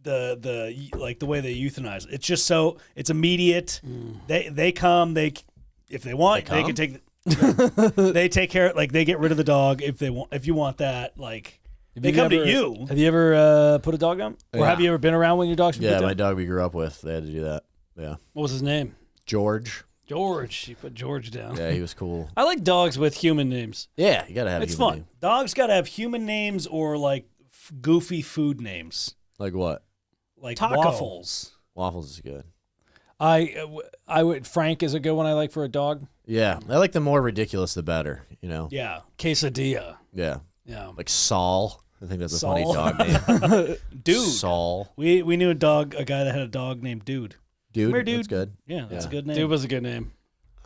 the way they euthanize. It's just so it's immediate. They come. If they want, they can take. They take care. Like they get rid of the dog if they want. If you want that, like they come to you. Have you ever put a dog down, or have you ever been around when your dog's been Yeah, put down? my dog we grew up with, they had to do that. Yeah. What was his name? George. George. You put George down. Yeah, he was cool. I like dogs with human names. Yeah, you gotta have a It's human fun. name. Dogs got to have human names or like goofy food names, Like what? like Taco. waffles. Waffles is good. I would. Frank is a good one I like for a dog. Yeah, I like the more ridiculous, the better. You know. Yeah, quesadilla. Yeah. Yeah, Like Saul. I think that's a funny Saul. dog name. Dude. Saul. We knew a guy that had a dog named Dude. Dude. Come here, Dude. That's good. Yeah, that's Yeah. a good name. Dude was a good name.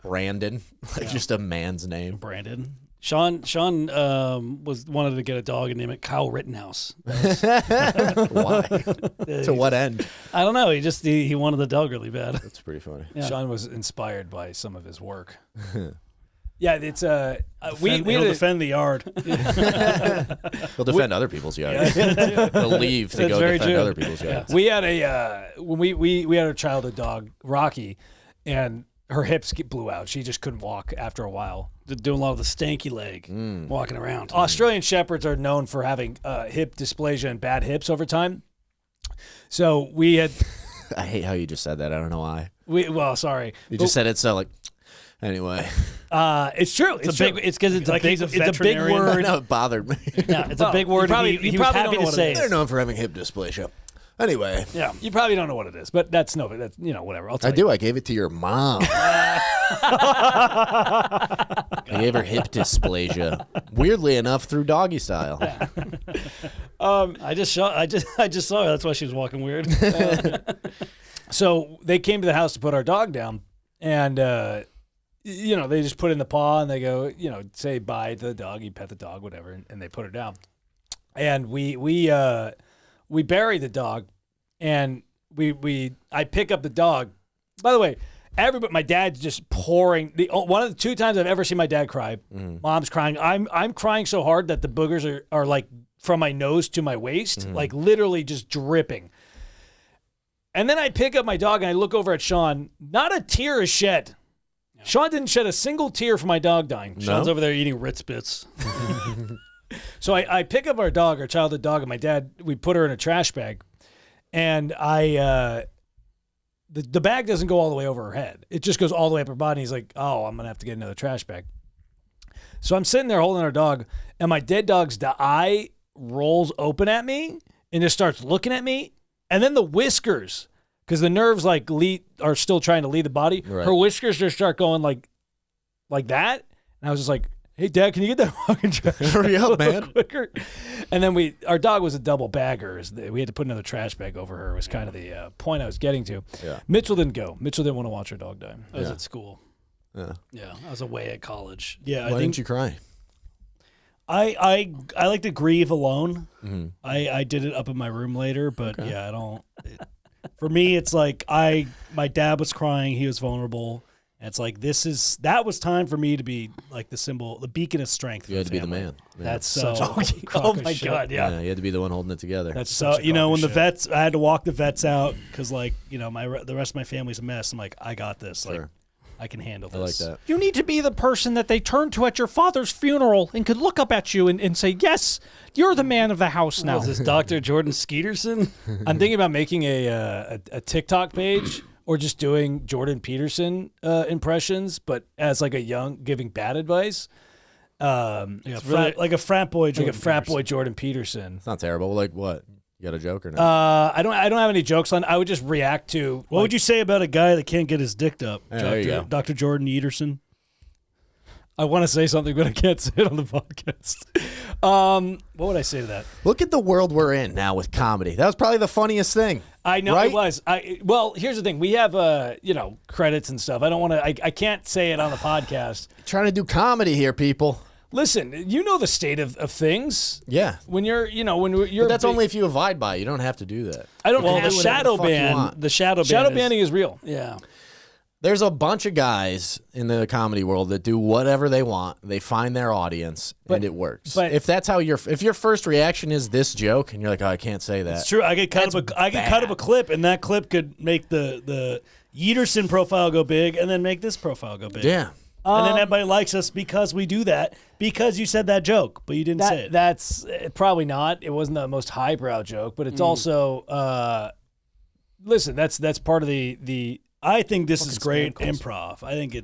Brandon. Like just a man's name. Brandon. Sean wanted to get a dog and name it Kyle Rittenhouse. Why? To what end? I don't know. He wanted the dog really bad. That's pretty funny. Yeah. Sean was inspired by some of his work. Yeah, it's we He'll defend the yard. He'll defend other people's yards. He'll leave to That's go very defend true. other people's yards. we had when we had a childhood dog, Rocky, and her hips blew out. She just couldn't walk after a while. Doing a lot of the stanky leg, walking around. Australian Shepherds are known for having hip dysplasia and bad hips over time. So we had I hate how you just said that. I don't know why. sorry. You just said it so like. Anyway, It's true. It's true. It's because it's Like a big, he's a it's a big veterinarian. word. no, it bothered me. Yeah, it's a big word. probably- He you was probably happy don't know to what it say is. They're known for having hip dysplasia. Anyway, Yeah, you probably don't know what it is, but that's whatever. I'll tell I do. I gave it to your mom. I gave her hip dysplasia. Weirdly enough, through doggy style. I just saw her. That's why she was walking weird. So they came to the house to put our dog down, and they just put in the paw and they go, say bye to the dog. You pet the dog, whatever, and they put her down. And we bury the dog, and I pick up the dog. By the way, my dad's just pouring. One of the 2 times I've ever seen my dad cry. Mom's crying. I'm crying so hard that the boogers are like from my nose to my waist, like literally just dripping. And then I pick up my dog and I look over at Sean. Not a tear is shed. Sean didn't shed a single tear for my dog dying. Sean's over there eating Ritz bits. So I pick up our childhood dog, and my dad, we put her in a trash bag. And the bag doesn't go all the way over her head. It just goes all the way up her body. He's like, oh, I'm going to have to get another trash bag. So I'm sitting there holding our dog, and my dead dog's eye rolls open at me and just starts looking at me. And then the whiskers, because the nerves are still trying to lead the body. Right. Her whiskers just start going like that. And I was just like, hey, Dad, can you get that fucking trash Hurry bag up, a little man. quicker? And then our dog was a double bagger. We had to put another trash bag over her. It was kind of the point I was getting to. Yeah. Mitchell didn't go. Mitchell didn't want to watch her dog die. I was at school. Yeah. Yeah, I was away at college. Why didn't you cry? I like to grieve alone. Mm-hmm. I did it up in my room later, but yeah, I don't. For me, it's like my dad was crying. He was vulnerable. And it's like that was time for me to be like the symbol, the beacon of strength. For You had to be the family. man. Yeah. That's So, such a oh my god, yeah. You had to be the one holding it together. That's So such a when crock the of shit. vets, I had to walk the vets out because the rest of my family's a mess. I'm like, I got this. Like, Sure. I can handle I like this. that. You need to be the person that they turn to at your father's funeral and could look up at you and say, yes, you're the man of the house now. Is this Dr. Jordan Skeeterson? I'm thinking about making a TikTok page or just doing Jordan Peterson impressions, but as like a young, giving bad advice. Like a frat boy. Like a frat boy Jordan Peterson. It's not terrible. Like what? You got a joke or not? I don't have any jokes on. I would just react to. What would you say about a guy that can't get his dick up? Yeah, there you go. Dr. Jordan Peterson. I want to say something, but I can't say it on the podcast. What would I say to that? Look at the world we're in now with comedy. That was probably the funniest thing. I know right? it was. Well, here's the thing. We have credits and stuff. I don't want to. I can't say it on the podcast. Trying to do comedy here, people. Listen, you know the state of things. Yeah. When you're, when you're. But that's only if you abide by it. You don't have to do that. I don't. Well, have the to. shadow fuck you ban. want. The shadow ban. Shadow is- banning is real. Yeah. There's a bunch of guys in the comedy world that do whatever they want. They find their audience, and it works. but- if that's how if your first reaction is this joke, and you're like, oh, I can't say that. It's true. I could cut up a clip, and that clip could make the Yeaterson profile go big, and then make this profile go big. Yeah. And then everybody likes us because we do that, because you said that joke, but you didn't say it. That's probably not. It wasn't the most highbrow joke, but it's also. Listen, that's part of the. I think this is Fucking great spam calls. improv. I think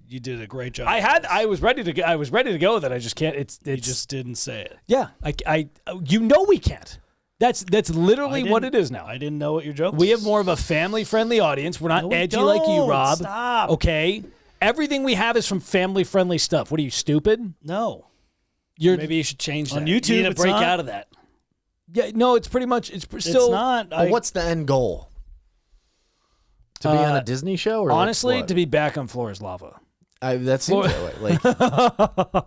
you did a great job. I was ready to go. I was ready to go. That I just can't. You just didn't say it. Yeah. We can't. That's literally what it is now. I didn't know what your joke was. We have more of a family-friendly audience. We're not No, we edgy like you, don't. Rob. Stop. Okay. Everything we have is from family-friendly stuff. What are you, stupid? No. Maybe you should change that. On YouTube, you need to it's break not. out of that. Yeah. No, it's pretty much. It's still. It's not. But what's the end goal? To be on a Disney show? Or Honestly, like what? to be back on Floor is Lava. That seems that way. Like,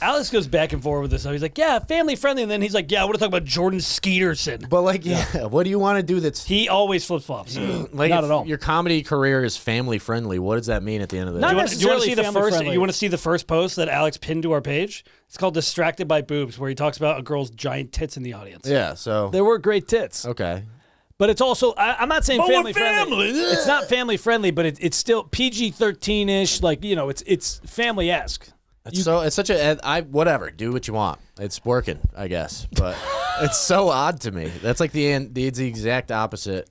Alex goes back and forth with this. He's like, yeah, family-friendly. And then he's like, yeah, I want to talk about Jordan Skeeterson. but like, yeah. What do you want to do that's He always flip-flops. like Not if at all. your comedy career is family friendly? What does that mean at the end of the Not day? Do you want to necessarily see the first? family-friendly. You want to see the first post that Alex pinned to our page? It's called "Distracted by Boobs," where he talks about a girl's giant tits in the audience. Yeah. So There were great tits. okay. But it's also, I'm not saying But we're family-friendly. family. It's not family-friendly, but it's still PG-13-ish. Like, it's family-esque. It's such a whatever. Do what you want. It's working, I guess. But it's so odd to me. That's like the exact opposite.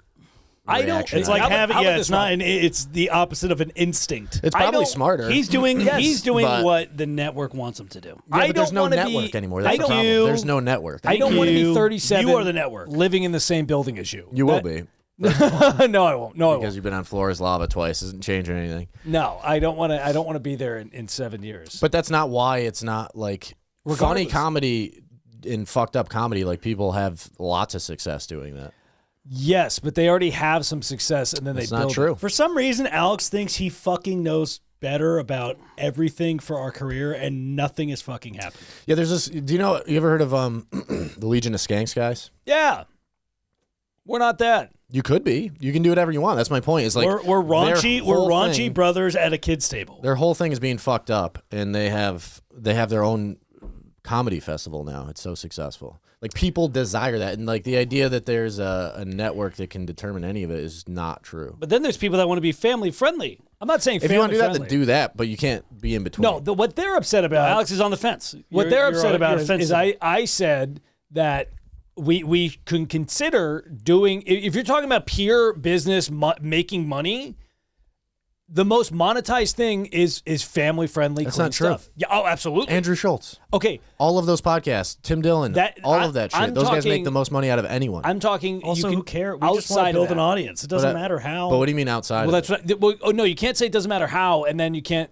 I don't- reaction It's I like have. having. how about Yeah, this it's not. one? It's the opposite of an instinct. It's I probably don't- smarter. He's doing. Yes, he's doing but- what the network wants him to do. Yeah, I but there's don't no wanna network be- anymore. I That's the don't- problem. you- There's no network. I don't want to be you. 37. You are the network. Living in the same building as you. You will That- be No, I won't. No, I because won't. you've been on Floor is Lava twice. Isn't changing anything. No, I don't want to. I don't want to be there in 7 years. But that's not why it's not like funny Regardless. comedy and fucked up comedy. Like people have lots of success doing that. Yes, but they already have some success, and then That's they not build true. For some reason, Alex thinks he fucking knows better about everything for our career, and nothing is fucking happening. Yeah, there's this. Do you know? You ever heard of the Legion of Skanks guys? Yeah, we're not that. You could be. You can do whatever you want. That's my point. It's like we're their raunchy. We're whole raunchy thing- brothers at a kid's table. Their whole thing is being fucked up, and they have their own comedy festival now. It's so successful. Like people desire that, and like the idea that there's a network that can determine any of it is not true. But then there's people that want to be family friendly. I'm not saying If you want to family do that, then friendly. do that, but you can't be in between. No, what they're upset about. Alex is on the fence. What they're upset about is offensive. I said that we can consider doing, if you're talking about pure business making money, the most monetized thing is family friendly. That's clean not true. stuff. Yeah. Oh, absolutely. Andrew Schultz. Okay. All of those podcasts, Tim Dillon, all of that shit. I'm Those guys make talking- the most money out of anyone. I'm talking. Also, you who can, cares? We just want to outside build of an that. audience. It doesn't matter how. But what do you mean outside? Well, of that's what. Well, oh no, you can't say it doesn't matter how, and then you can't.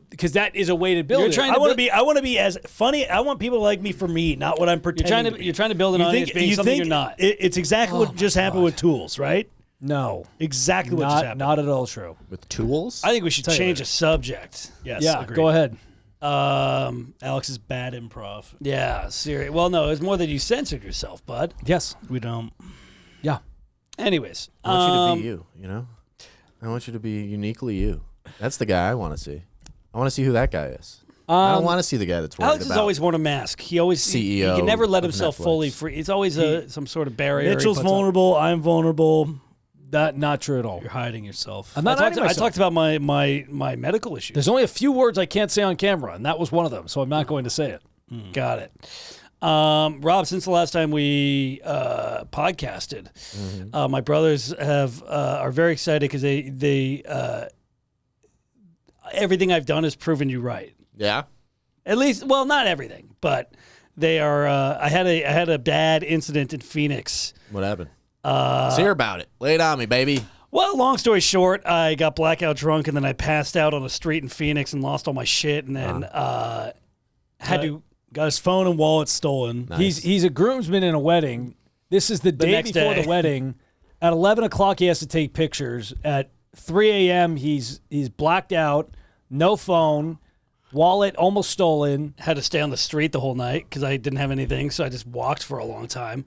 Because that is a way to build. You're it. trying I want to be. I want to be as funny. I want people to like me for me, not what I'm pretending. You're trying to build an audience being something you're not. It's exactly what just happened with Tools, right? No, Exactly what just not happened. not at all true. with tools. I think we should Tell you change later. a subject. Yes, Yeah, agreed. go ahead. Alex is bad improv. Yeah, serious. Well, no, it's more that you censored yourself, bud. Yes. We don't. Yeah. Anyways, I want you to be you. You know, I want you to be uniquely you. That's the guy I want to see. I want to see who that guy is. I don't want to see the guy that's worried Alex about. has always worn a mask. He always he CEO can never let of himself Netflix. fully free. It's always some sort of barrier. he Mitchell's puts up. vulnerable. I'm vulnerable. Not true at all. You're hiding yourself. I'm not hiding I myself. talked about my medical issues. There's only a few words I can't say on camera, and that was one of them. So I'm not going to say it. Got it. Rob, since the last time we podcasted, my brothers are very excited because they everything I've done has proven you right. Yeah. At least, well, not everything, but they are. I had a bad incident in Phoenix. What happened? Let's hear about it. Lay it on me, baby. Well, long story short, I got blackout drunk and then I passed out on a street in Phoenix and lost all my shit and then had to. Got his phone and wallet stolen. Nice. He's a groomsman in a wedding. This is the day next before day. the wedding. At 11 o'clock, he has to take pictures. At 3 a.m., he's blacked out, no phone, wallet almost stolen. Had to stay on the street the whole night because I didn't have anything, so I just walked for a long time.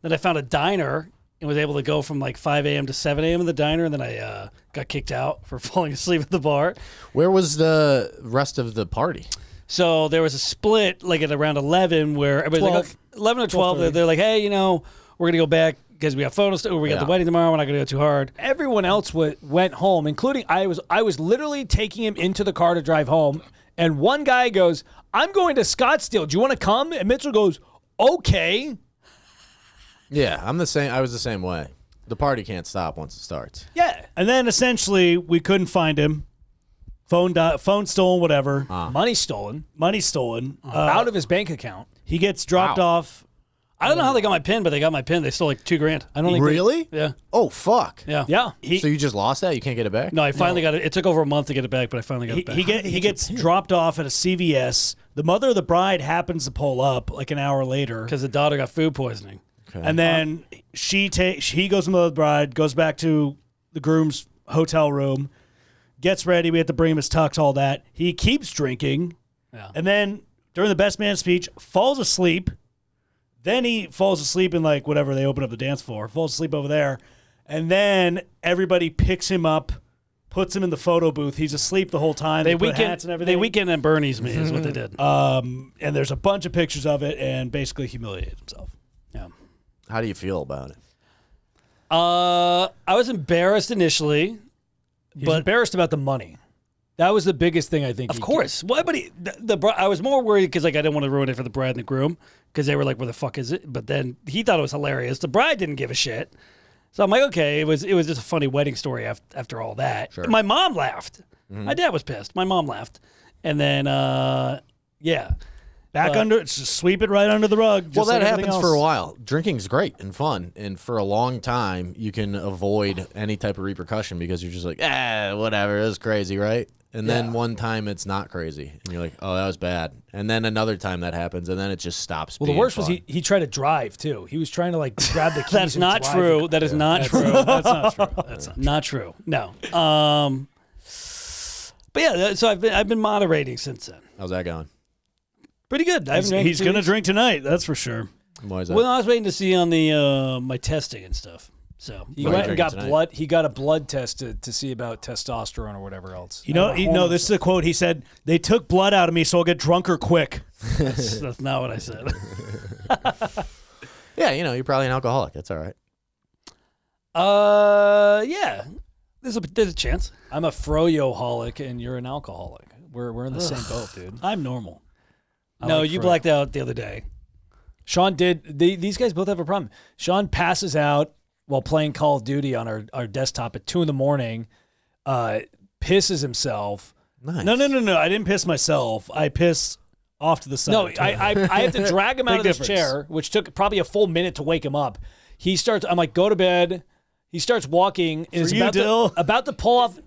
Then I found a diner and was able to go from like 5 a.m. to 7 a.m. in the diner, and then I got kicked out for falling asleep at the bar. Where was the rest of the party? So there was a split like at around 11 where everybody's like, 11 or 12, they're like, hey, we're going to go back because we got photos, we got the wedding tomorrow, we're not going to go too hard. Everyone else went home, including I was literally taking him into the car to drive home, and one guy goes, I'm going to Scottsdale. Do you want to come? And Mitchell goes, okay. Yeah, I'm the same. I was the same way. The party can't stop once it starts. Yeah. And then essentially we couldn't find him. Phone stolen, whatever. Money stolen Money stolen. out of his bank account. He gets dropped off. I don't know how they got my pin, but they got my pin. They stole like $2,000. I don't think Really? Yeah. Oh, fuck. Yeah. Yeah. So you just lost that? You can't get it back? No, I finally got it. It took over a month to get it back, but I finally got it back. He gets dropped off at a CVS. The mother of the bride happens to pull up like an hour later. Because the daughter got food poisoning. Okay. And then he goes with the bride, goes back to the groom's hotel room, gets ready. We have to bring him his tux, all that. He keeps drinking. Yeah. And then during the best man speech, falls asleep. Then he falls asleep in like whatever they open up the dance floor, falls asleep over there. And then everybody picks him up, puts him in the photo booth. He's asleep the whole time. They put hats and weekend everything. they weekend at Bernie's me is what they did. And there's a bunch of pictures of it and basically humiliated himself. Yeah. How do you feel about it? I was embarrassed initially. He's But- embarrassed about the money. That was the biggest thing I think. Of course. Well, but I was more worried because like I didn't want to ruin it for the bride and the groom because they were like, "Where the fuck is it?" But then he thought it was hilarious. The bride didn't give a shit, so I'm like, "Okay, it was just a funny wedding story after all that." Sure. My mom laughed. My dad was pissed. My mom laughed, and then yeah, Just sweep it right under the rug. Well, just that like everything happens else. for a while. Drinking's great and fun, and for a long time, you can avoid any type of repercussion because you're just like, whatever, it was crazy, right? And then one time it's not crazy, and you're like, oh, that was bad. And then another time that happens, and then it just stops. Well, the being worst was fun. he tried to drive too. He was trying to like grab the keys. that's and not drive true. the- That is not true. That's not true. That's not. Not true. No. But yeah, so I've been moderating since then. How's that going? Pretty good. I haven't drank He's in 2 going to weeks. drink tonight. That's for sure. Why is that? Well, I was waiting to see on the my testing and stuff. So He What are went you and got drinking tonight? blood. He got a blood test to see about testosterone or whatever else. This is a quote. He said, "They took blood out of me, so I'll get drunker quick." that's not what I said. yeah, you're probably an alcoholic. That's all right. Yeah. There's a chance. I'm a froyo-holic and you're an alcoholic. We're in the same boat, dude. I'm normal. No, like you Froyo. blacked out the other day. Sean did. These guys both have a problem. Sean passes out while playing Call of Duty on our desktop at 2 a.m. pisses himself. Nice. No. I didn't piss myself. I piss off to the side. No, I have to drag him out of Big his difference. chair, which took probably a full minute to wake him up. He starts. I'm like, go to bed. He starts walking. And is you, Dill? about to pull off.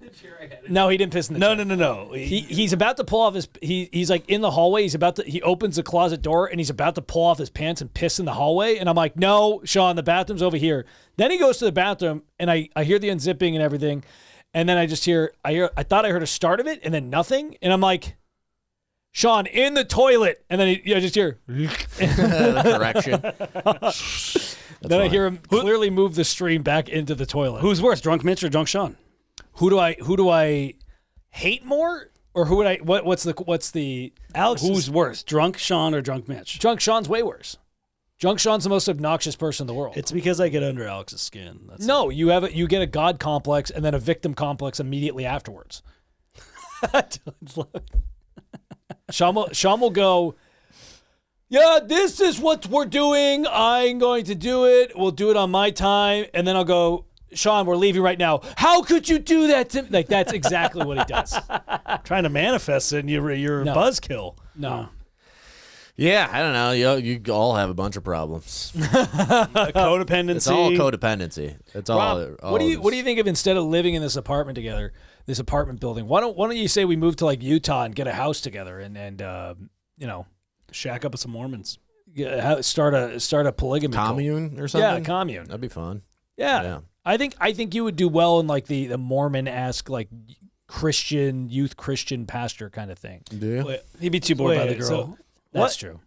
No, he didn't piss in the chair. No. He's about to pull off his. He's like in the hallway. He opens the closet door and he's about to pull off his pants and piss in the hallway. And I'm like, no, Sean, the bathroom's over here. Then he goes to the bathroom and I hear the unzipping and everything, and then I thought I heard a start of it and then nothing, and I'm like, Sean, in the toilet, and then I just hear. Correction. Then I hear him clearly move the stream back into the toilet. Who's worse, drunk Mitch or drunk Sean? Who do I hate more, or who would I? What's the Alex? Who's worse, drunk Sean or drunk Mitch? Drunk Sean's way worse. Drunk Sean's the most obnoxious person in the world. It's because I get under Alex's skin. That's no, you get a god complex and then a victim complex immediately afterwards. Sean will go, yeah, this is what we're doing. I'm going to do it. We'll do it on my time. And then I'll go, Sean, we're leaving right now. How could you do that to me? Like, that's exactly what he does. trying to manifest it, and you're a buzzkill. No. Yeah, I don't know. You all have a bunch of problems. Codependency. It's all codependency. It's Rob, all. what do you think of, instead of living in this apartment together, this apartment building? Why don't you say we move to like Utah and get a house together and shack up with some Mormons. start a polygamy cult. commune or something? Yeah, commune. That'd be fun. Yeah. I think you would do well in like the Mormon-esque like youth Christian pastor kind of thing. Do you? He'd be too bored by the girl. So that's true.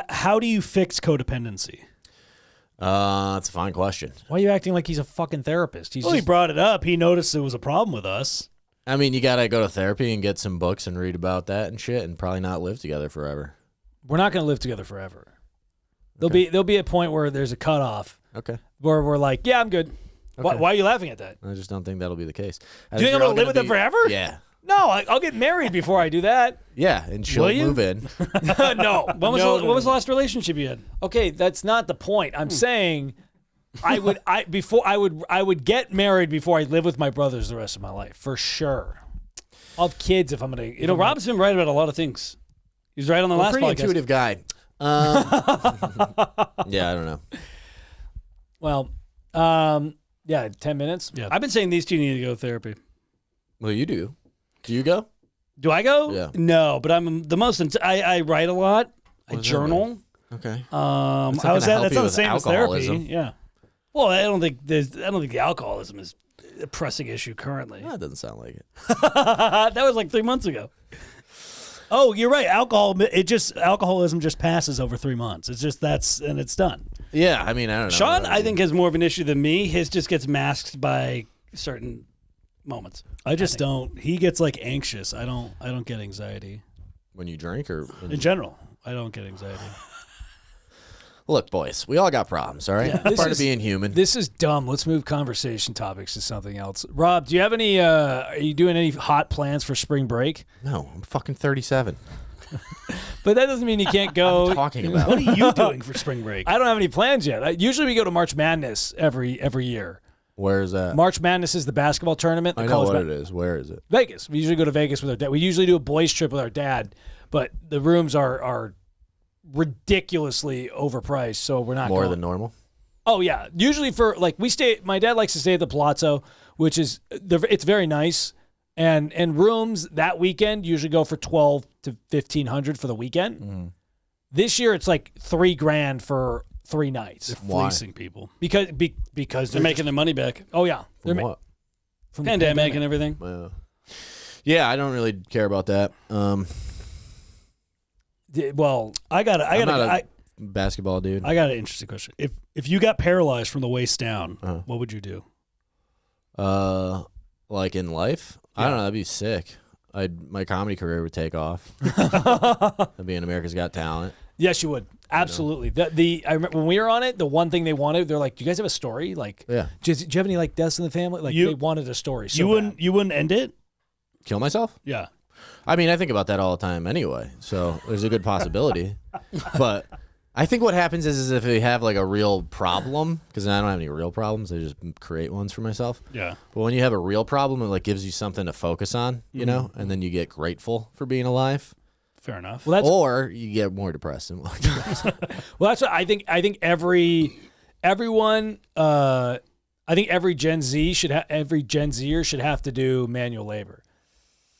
How do you fix codependency? That's a fine question. Why are you acting like he's a fucking therapist? He's He brought it up. He noticed it was a problem with us. I mean, you gotta go to therapy and get some books and read about that and shit, and probably not live together forever. we're not going to live together forever. There'll be a point where there's a cutoff Okay. where we're like, yeah, I'm good. Okay. Why are you laughing at that? I just don't think that'll be the case. Do you think I'm going to live with them forever? Yeah. No, I'll get married before I do that. Yeah, and she'll Will you? move in. No. What was the last relationship you had? Okay, that's not the point. I'm saying I would get married before I live with my brothers the rest of my life, for sure. I'll have kids if I'm gonna. Rob's been right about a lot of things. He was right on the last Pretty podcast. intuitive guy. Yeah, I don't know. Well, yeah, 10 minutes. Yeah, I've been saying these two need to go to therapy. Well, you do. Do you go? Do I go? Yeah. No, but I'm the most. I write a lot. I does that journal. Okay. I not was gonna help that's you not the with same as therapy. alcoholism. Yeah. Well, I don't think the alcoholism is a pressing issue currently. That doesn't sound like it. That was like 3 months ago. Oh, you're right. Alcoholism just passes over 3 months. It's just and it's done. Yeah, I mean, I don't know. Sean, I think, has more of an issue than me. His just gets masked by certain moments. I just don't. He gets like anxious. I don't get anxiety. When you drink or In general, I don't get anxiety. Look, boys, we all got problems, all right? Yeah, Part of being human. This is dumb. Let's move conversation topics to something else. Rob, do you have any? Are you doing any hot plans for spring break? No, I'm fucking 37. But that doesn't mean you can't go. Talking about. What are you doing for spring break? I don't have any plans yet. Usually we go to March Madness every year. Where is that? March Madness is the basketball tournament. I know what it is. Where is it? Vegas. We usually go to Vegas with our dad. We usually do a boys trip with our dad, but the rooms are ridiculously overpriced, so we're not More going. than normal? Oh yeah. Usually for like my dad likes to stay at the Palazzo, which is it's very nice. And rooms that weekend usually go for $1,200 to $1,500 for the weekend. Mm. This year it's like $3,000 for 3 nights. Why? Fleecing people because they're making their money back. Oh yeah. From what? From the Pandemic and everything. Yeah, I don't really care about that. Well, I got a Basketball dude. I got an interesting question. If you got paralyzed from the waist down, what would you do? Like in life? I don't know. That'd be sick. My comedy career would take off. I'd be in America's Got Talent. yes, you would. Absolutely. I remember when we were on it, the one thing they wanted, they're like, "Do you guys have a story? Like, Yeah. do you have any like deaths in the family?" Like, they wanted a story. So You wouldn't end it? Kill myself? Yeah. I mean, I think about that all the time anyway, so there's a good possibility. But I think what happens is if we have like a real problem, because I don't have any real problems, I just create ones for myself. Yeah. But when you have a real problem, it like gives you something to focus on, you know, and then you get grateful for being alive. Fair enough. Well, that's Or you get more depressed. And well, that's what I think. I think everyone. I think every Gen Zer should have to do manual labor,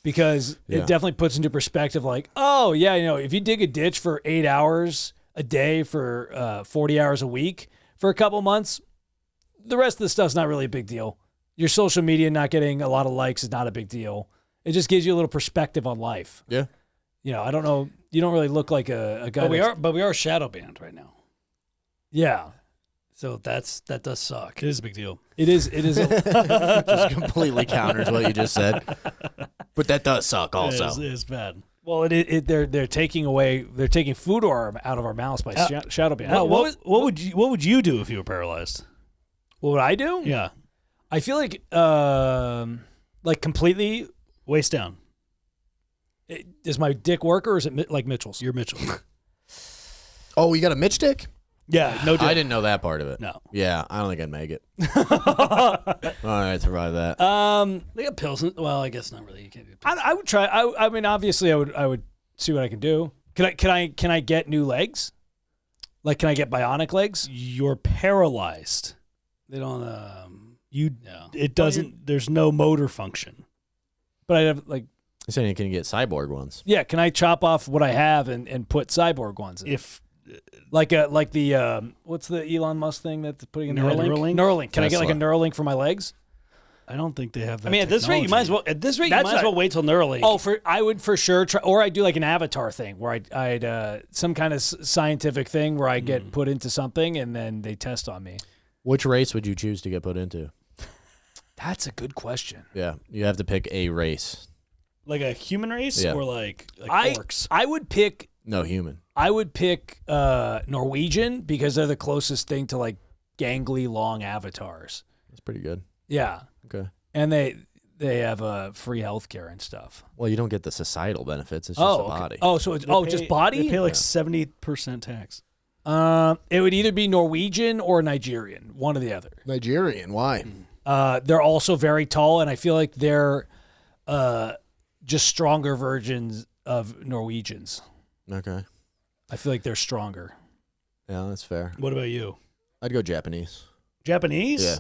because Yeah. it definitely puts into perspective. Like, oh yeah, you know, if you dig a ditch for 8 hours a day for 40 hours a week for a couple months, the rest of the stuff's not really a big deal. Your social media not getting a lot of likes is not a big deal. It just gives you a little perspective on life. yeah. You know, I don't know. You don't really look like a guy. But we are shadow banned right now. Yeah, So that does suck. It is a big deal. it is. It is. Just completely counters what you just said. But that does suck also. It is bad. Well, they're taking food out of our mouths by shadow ban. Now, what would you do if you were paralyzed? What would I do? Yeah. I feel like completely. Waist down. Does my dick work, or is it like Mitchell's? You're Mitchell. Oh, you got a Mitch dick? Yeah. No. I didn't know that part of it. No. Yeah, I don't think I'd make it. All right, survive that. They got pills. Well, I guess not really. You can't do pills. I would try. I mean, obviously, I would see what I can do. Can I get new legs? Like, can I get bionic legs? You're paralyzed. They don't. It doesn't. There's no motor function. But I have like. You're saying you can get cyborg ones. Yeah, can I chop off what I have and put cyborg ones in? If like the what's the Elon Musk thing that's putting in Neuralink? Neuralink. Can I get like a Tesla. Neuralink for my legs? I don't think they have that. I mean, at this rate, you might as well. At this rate, you might as well wait till Neuralink. Oh, I would for sure try, or I'd do like an avatar thing where I'd some kind of scientific thing where I get put into something and then they test on me. Which race would you choose to get put into? That's a good question. Yeah, you have to pick a race. like a human race Yeah. or like orcs. I would pick No, human. Norwegian because they're the closest thing to like gangly long avatars. That's pretty good. Yeah, Okay. and they have free healthcare and stuff. Well, you don't get the societal benefits. It's just the body. Oh, so it's just body. They pay like 70% tax. It would either be Norwegian or Nigerian, one or the other. Nigerian. Why? They're also very tall, and I feel like they're just stronger versions of Norwegians. Okay. I feel like they're stronger. Yeah, that's fair. What about you? I'd go Japanese. Japanese? Yeah.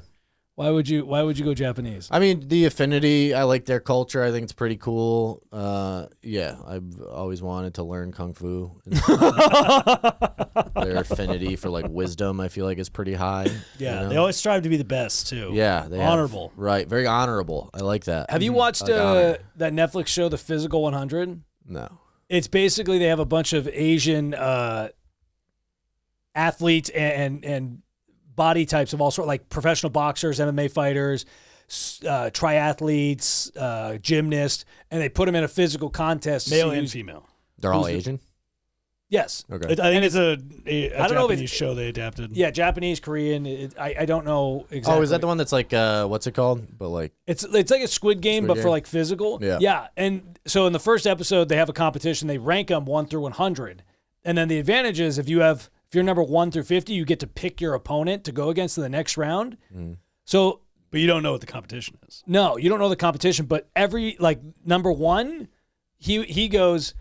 Why would you go Japanese? I mean, the affinity, I like their culture. I think it's pretty cool. Yeah, I've always wanted to learn Kung Fu. Their affinity for, like, wisdom, I feel like, is pretty high. Yeah, you know? they always strive to be the best, too. Yeah. They Honorable. Right, very honorable. I like that. Have you watched like honor. that Netflix show, The Physical 100? No. It's basically they have a bunch of Asian athletes and body types of all sorts, like professional boxers, MMA fighters, triathletes, gymnasts, and they put them in a physical contest. Male and female. They're all Asian? Yes. Okay. I think it's a I don't know if Japanese show they adapted. Yeah, Japanese, Korean. I don't know exactly. Oh, is that the one that's like, what's it called? But like, It's like a Squid Game, Squid but Game? for like physical. Yeah. Yeah. And so in the first episode, they have a competition. They rank them 1 through 100, and then the advantage is if you're number 1 through 50, you get to pick your opponent to go against in the next round. So But you don't know what the competition is. no, you don't know the competition, but every like number 1, he goes,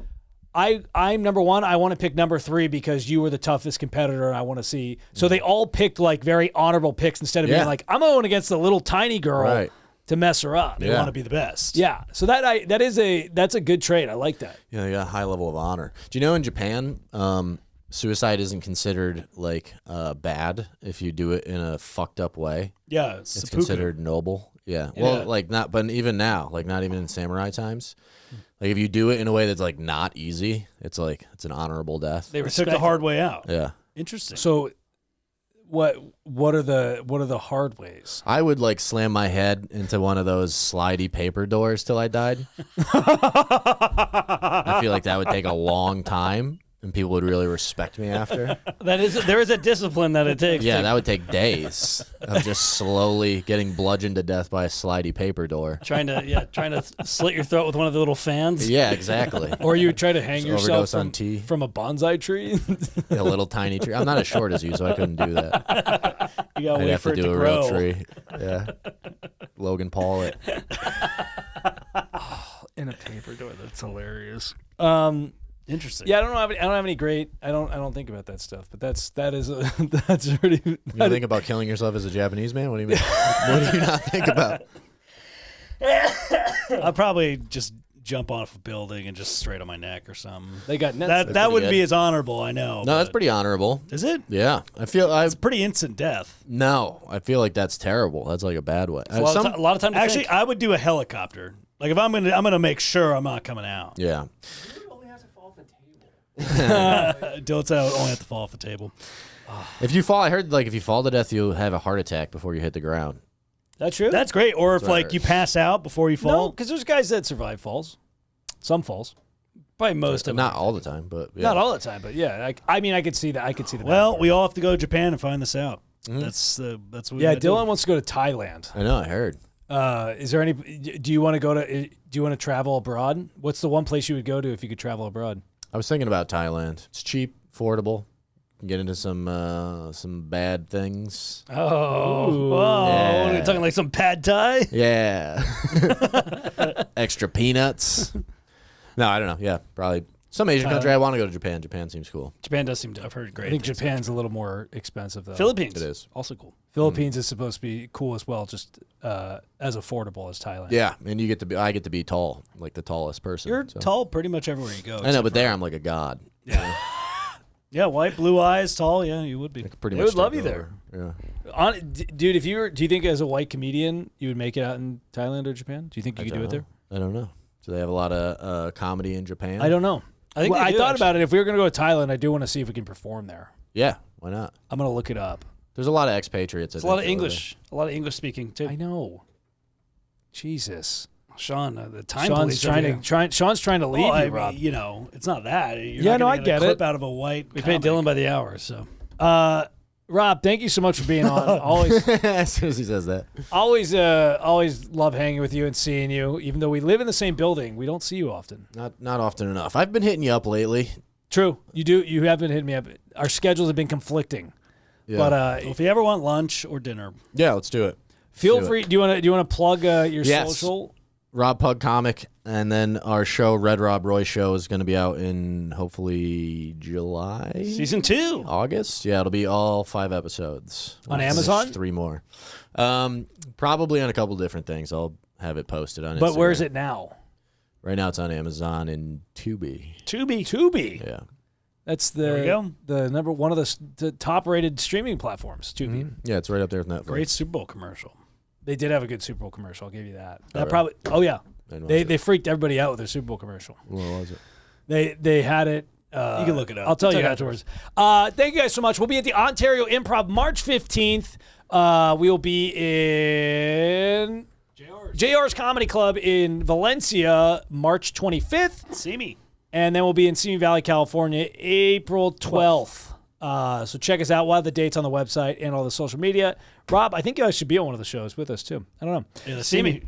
I'm number 1. I want to pick number 3 because you were the toughest competitor, and I want to see. So they all picked like very honorable picks instead of being like, I'm going against the little tiny girl Right. to mess her up. They Yeah. want to be the best. Yeah. So that's a good trait. I like that. yeah, they got a high level of honor. Do you know in Japan, suicide isn't considered like bad if you do it in a fucked up way? Yeah, It's seppuku. considered noble. Yeah. Well, like not, but even now, like not even in samurai times. Like if you do it in a way that's like not easy, it's like it's an honorable death. They took the hard way out. Yeah. Interesting. So what are the hard ways? I would like slam my head into one of those slidey paper doors till I died. I feel like that would take a long time. and people would really respect me after. There is a discipline that it takes. Yeah, that would take days of just slowly getting bludgeoned to death by a slidey paper door. trying to slit your throat with one of the little fans. Yeah, exactly. Or you would try to hang Just yourself overdose on tea. from a bonsai tree. A little tiny tree. I'm not as short as you, so I couldn't do that. You gotta I'd wait have for to it do to a grow. real tree. Yeah. Logan Paul it. In a paper door. That's hilarious. Interesting. Yeah, I don't have any great. I don't think about that stuff. But that's pretty. You don't think about killing yourself as a Japanese man? What do you mean? What do you not think about? I'd probably just jump off a building and just straight on my neck or something. They got nets. That wouldn't good. be as honorable, I know. No, that's but- pretty honorable. Is it? Yeah, I feel I Pretty instant death. no. I feel like that's terrible. That's like a bad way. a lot of time to Actually, think. I would do a helicopter. Like if I'm gonna make sure I'm not coming out. yeah. Dylan said I would only have to fall off the table. If you fall, I heard like if you fall to death, you'll have a heart attack before you hit the ground. That's true. That's great. Or if That's what I like heard. you pass out before you no, fall. because there's guys that survive falls. Some falls. Probably most of them. Not all the time, but yeah. Not all the time, but yeah. I mean, I could see that. I could see the. bad Well, part. we all have to go to Japan and find this out. That's what we Yeah, gotta do. Dylan wants to go to Thailand. I know. I heard. Is there any? Do you want to go to? Do you want to travel abroad? What's the one place you would go to if you could travel abroad? I was thinking about Thailand. It's cheap, affordable. Can get into some bad things. Oh, Whoa, Yeah. what are we talking like some pad thai? Yeah. Extra peanuts. No, I don't know. Yeah, probably some Asian country. I want to go to Japan. Japan seems cool. Japan does seem to. I've heard I great. think Japan's a little more expensive though. Philippines. It is. Also cool. Philippines is supposed to be cool as well, just as affordable as Thailand. Yeah, and you get to be. I get to be tall, like the tallest person. You're so. tall pretty much everywhere you go. I know, but there I'm like a god. Yeah, white, blue eyes, tall. Yeah, you would be. Pretty They much. would love take you over. Yeah. Dude, if you were, do you think as a white comedian you would make it out in Thailand or Japan? Do you think you could do it there? I don't know. Do they have a lot of comedy in Japan? I don't know. I think Well, they I do, thought actually. about it. If we were going to go to Thailand, I do want to see if we can perform there. Yeah, why not? I'm going to look it up. There's a lot of expatriates. There's a lot of English. A lot of English speaking too. I know. Jesus. Sean, the time Sean's police over here. Sean's trying to leave Well, you, Rob. you know, it's not that. You're Yeah, not no, gonna I get a clip it. out of a white. We pay comic. Dylan by the hour, so. Rob, thank you so much for being on. Always, as soon as he says that. always love hanging with you and seeing you. Even though we live in the same building, we don't see you often. Not often enough. I've been hitting you up lately. True, you do. You have been hitting me up. Our schedules have been conflicting, Yeah. but Well, if you ever want lunch or dinner, yeah, let's do it. feel do it. free. Do you want to plug your Yes. social? Rob Pug Comic, and then our show, Red Rob Roy Show, is going to be out in hopefully July, season 2. August. Yeah, it'll be all 5 episodes On We'll Amazon? finish 3 more. Probably on a couple different things. I'll have it posted on. But Instagram. where's it now? Right now? It's on Amazon and Tubi. Tubi. Yeah. That's There we go. the number one of the top rated streaming platforms. Tubi. Yeah, it's right up there with Netflix. Great Super Bowl commercial. They did have a good Super Bowl commercial. I'll give you that. That really? probably. Oh yeah. And what They was it? they freaked everybody out with their Super Bowl commercial. What was it? They had it. You can look it up. I'll tell It's you okay afterwards. Thank you guys so much. We'll be at the Ontario Improv March 15th. We'll be in JR's Comedy Club in Valencia March 25th. See me. And then we'll be in Simi Valley, California, April 12th. So check us out. We'll have the dates on the website and all the social media. Rob, I think you guys should be on one of the shows with us too. I don't know. Yeah, the Simi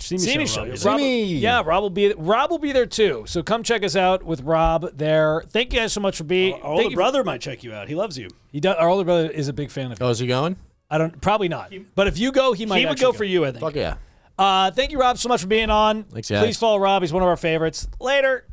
show. Rob. Simi. Rob will be there too. So come check us out with Rob there. Thank you guys so much for being. Our older brother might check you out. He loves you. He does. Our older brother is a big fan of you. Oh, is he going? I don't. Probably not. But if you go, he might. He would actually go for you, I think. Fuck yeah. Thank you, Rob, so much for being on. Thanks, guys. Please follow Rob. He's one of our favorites. Later.